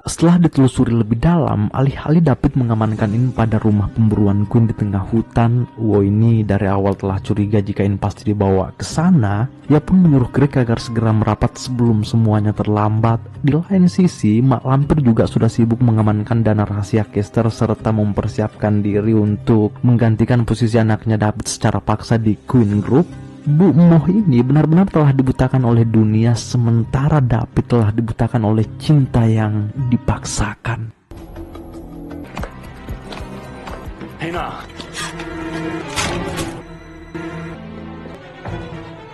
A: Setelah ditelusuri lebih dalam, alih-alih David mengamankan In pada rumah pemburuan Queen di tengah hutan, Wo ini dari awal telah curiga jika In pasti dibawa ke sana. Ia pun menyuruh Krik agar segera merapat sebelum semuanya terlambat. Di lain sisi, Mak Lampir juga sudah sibuk mengamankan dana rahasia Kester serta mempersiapkan diri untuk menggantikan posisi anaknya David secara paksa di Queen Group. Bu Moh ini benar-benar telah dibutakan oleh dunia, sementara David telah dibutakan oleh cinta yang dipaksakan.
D: 혜인아,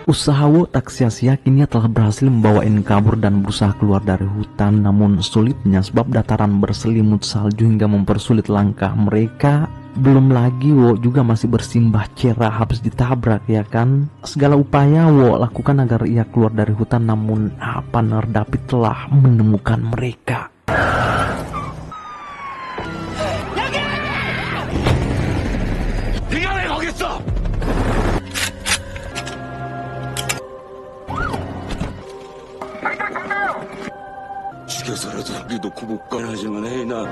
A: Usaha Wo tak sia-sia, kini ia telah berhasil membawa In kabur dan berusaha keluar dari hutan. Namun sulitnya sebab dataran berselimut salju hingga mempersulit langkah mereka. Belum lagi Wo juga masih bersimbah cerah habis ditabrak, ya kan. Segala upaya Wo lakukan agar ia keluar dari hutan, namun apa David telah menemukan mereka.
D: 죽여서라도 믿놓고 못 가라지만 해, 나.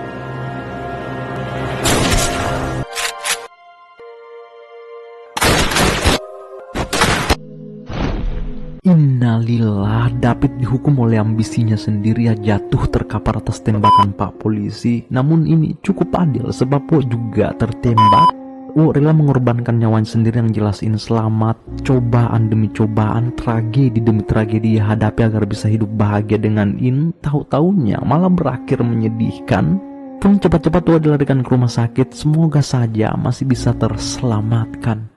A: Innalillah, David dihukum oleh ambisinya sendiri, ya jatuh terkapar atas tembakan Pak Polisi. Namun ini cukup adil sebab Wo juga tertembak. Wo rela mengorbankan nyawanya sendiri yang jelasin selamat. Cobaan demi cobaan, tragedi demi tragedi ia hadapi agar bisa hidup bahagia dengan In. Tahu-taunya malah berakhir menyedihkan. Pun cepat-cepat Wo dilarikan ke rumah sakit. Semoga saja masih bisa terselamatkan.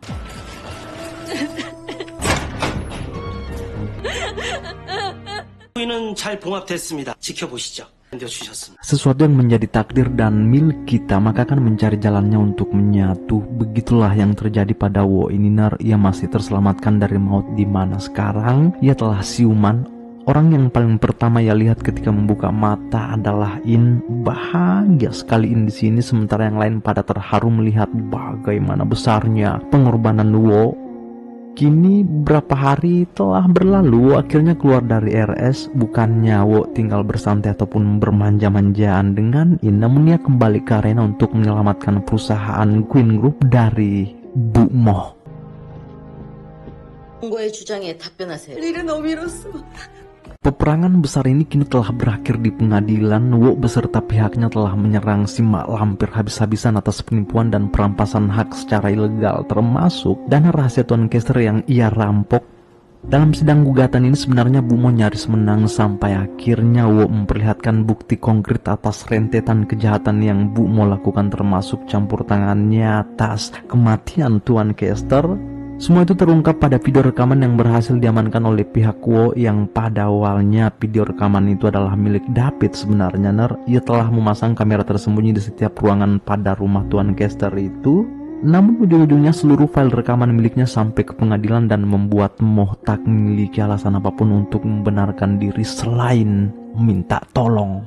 F: 저희는 잘 봉합됐습니다. 지켜보시죠. 주셨습니다.
A: Sesuatu yang menjadi takdir dan milik kita, maka akan mencari jalannya untuk menyatu. Begitulah yang terjadi pada Wo ini. Ia masih terselamatkan dari maut, di mana sekarang ia telah siuman. Orang yang paling pertama ia lihat ketika membuka mata adalah In. Bahagia sekali In di sini, sementara yang lain pada terharu melihat bagaimana besarnya pengorbanan Wo. Kini berapa hari telah berlalu, akhirnya keluar dari RS. Bukannya Wo tinggal bersantai ataupun bermanja-manjaan dengan In, namun ia kembali ke arena untuk menyelamatkan perusahaan Queen Group dari Bu Moh.
C: 공고의 주장에 답변하세요. 일은 너무 미뤘어.
A: Peperangan besar ini kini telah berakhir di pengadilan. Wo beserta pihaknya telah menyerang si mak lampir habis-habisan atas penipuan dan perampasan hak secara ilegal, termasuk dana rahasia Tuan Kester yang ia rampok. Dalam sidang gugatan ini sebenarnya Bu Moh nyaris menang, sampai akhirnya Wo memperlihatkan bukti konkret atas rentetan kejahatan yang Bu Moh lakukan, termasuk campur tangannya atas kematian Tuan Kester. Semua itu terungkap pada video rekaman yang berhasil diamankan oleh pihak Wo, yang pada awalnya video rekaman itu adalah milik David. Sebenarnya ia telah memasang kamera tersembunyi di setiap ruangan pada rumah Tuan Kester itu. Namun ujung-ujungnya seluruh file rekaman miliknya sampai ke pengadilan dan membuat Moh tak memiliki alasan apapun untuk membenarkan diri selain minta tolong.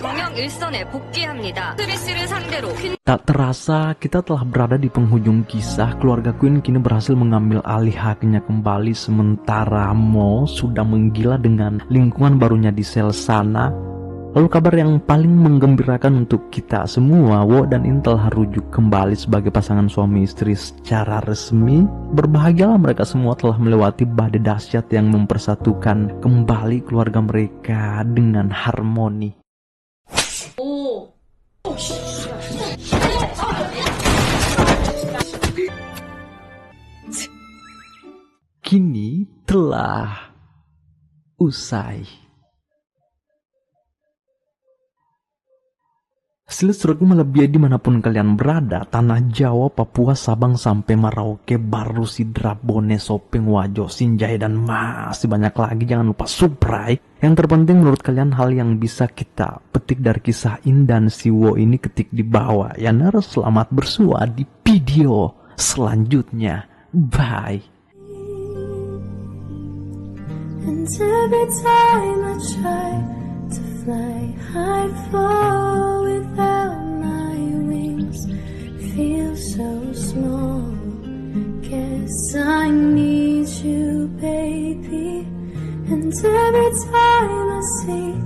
E: 경영 일선에 복귀합니다. 트리씨를 상대로
A: Tak terasa kita telah berada di penghujung kisah. Keluarga Queen kini berhasil mengambil alih haknya kembali, sementara Mo sudah menggila dengan lingkungan barunya di sel sana. Lalu kabar yang paling menggembirakan untuk kita semua, Wo dan In telah rujuk kembali sebagai pasangan suami istri secara resmi. Berbahagialah mereka semua telah melewati badai dahsyat yang mempersatukan kembali keluarga mereka dengan harmoni. Kini telah usai. Hasil melebihi dimanapun kalian berada, tanah Jawa, Papua, Sabang sampai Merauke, Baru, Sidrap, Bone, Sopeng, Wajo, Sinjai, dan masih banyak lagi. Jangan lupa subscribe. Yang terpenting menurut kalian hal yang bisa kita petik dari kisah In dan si Wo ini, ketik di bawah. Ya selamat bersua di video selanjutnya. Bye.
G: And every time I try to fly, I fall without my wings. Feel so small. Guess I need you, baby. And every time I see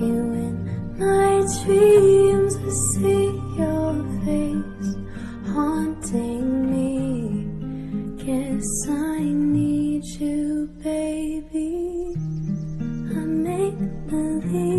G: you in my dreams, I see your face haunting me. Guess I need you, baby. I make believe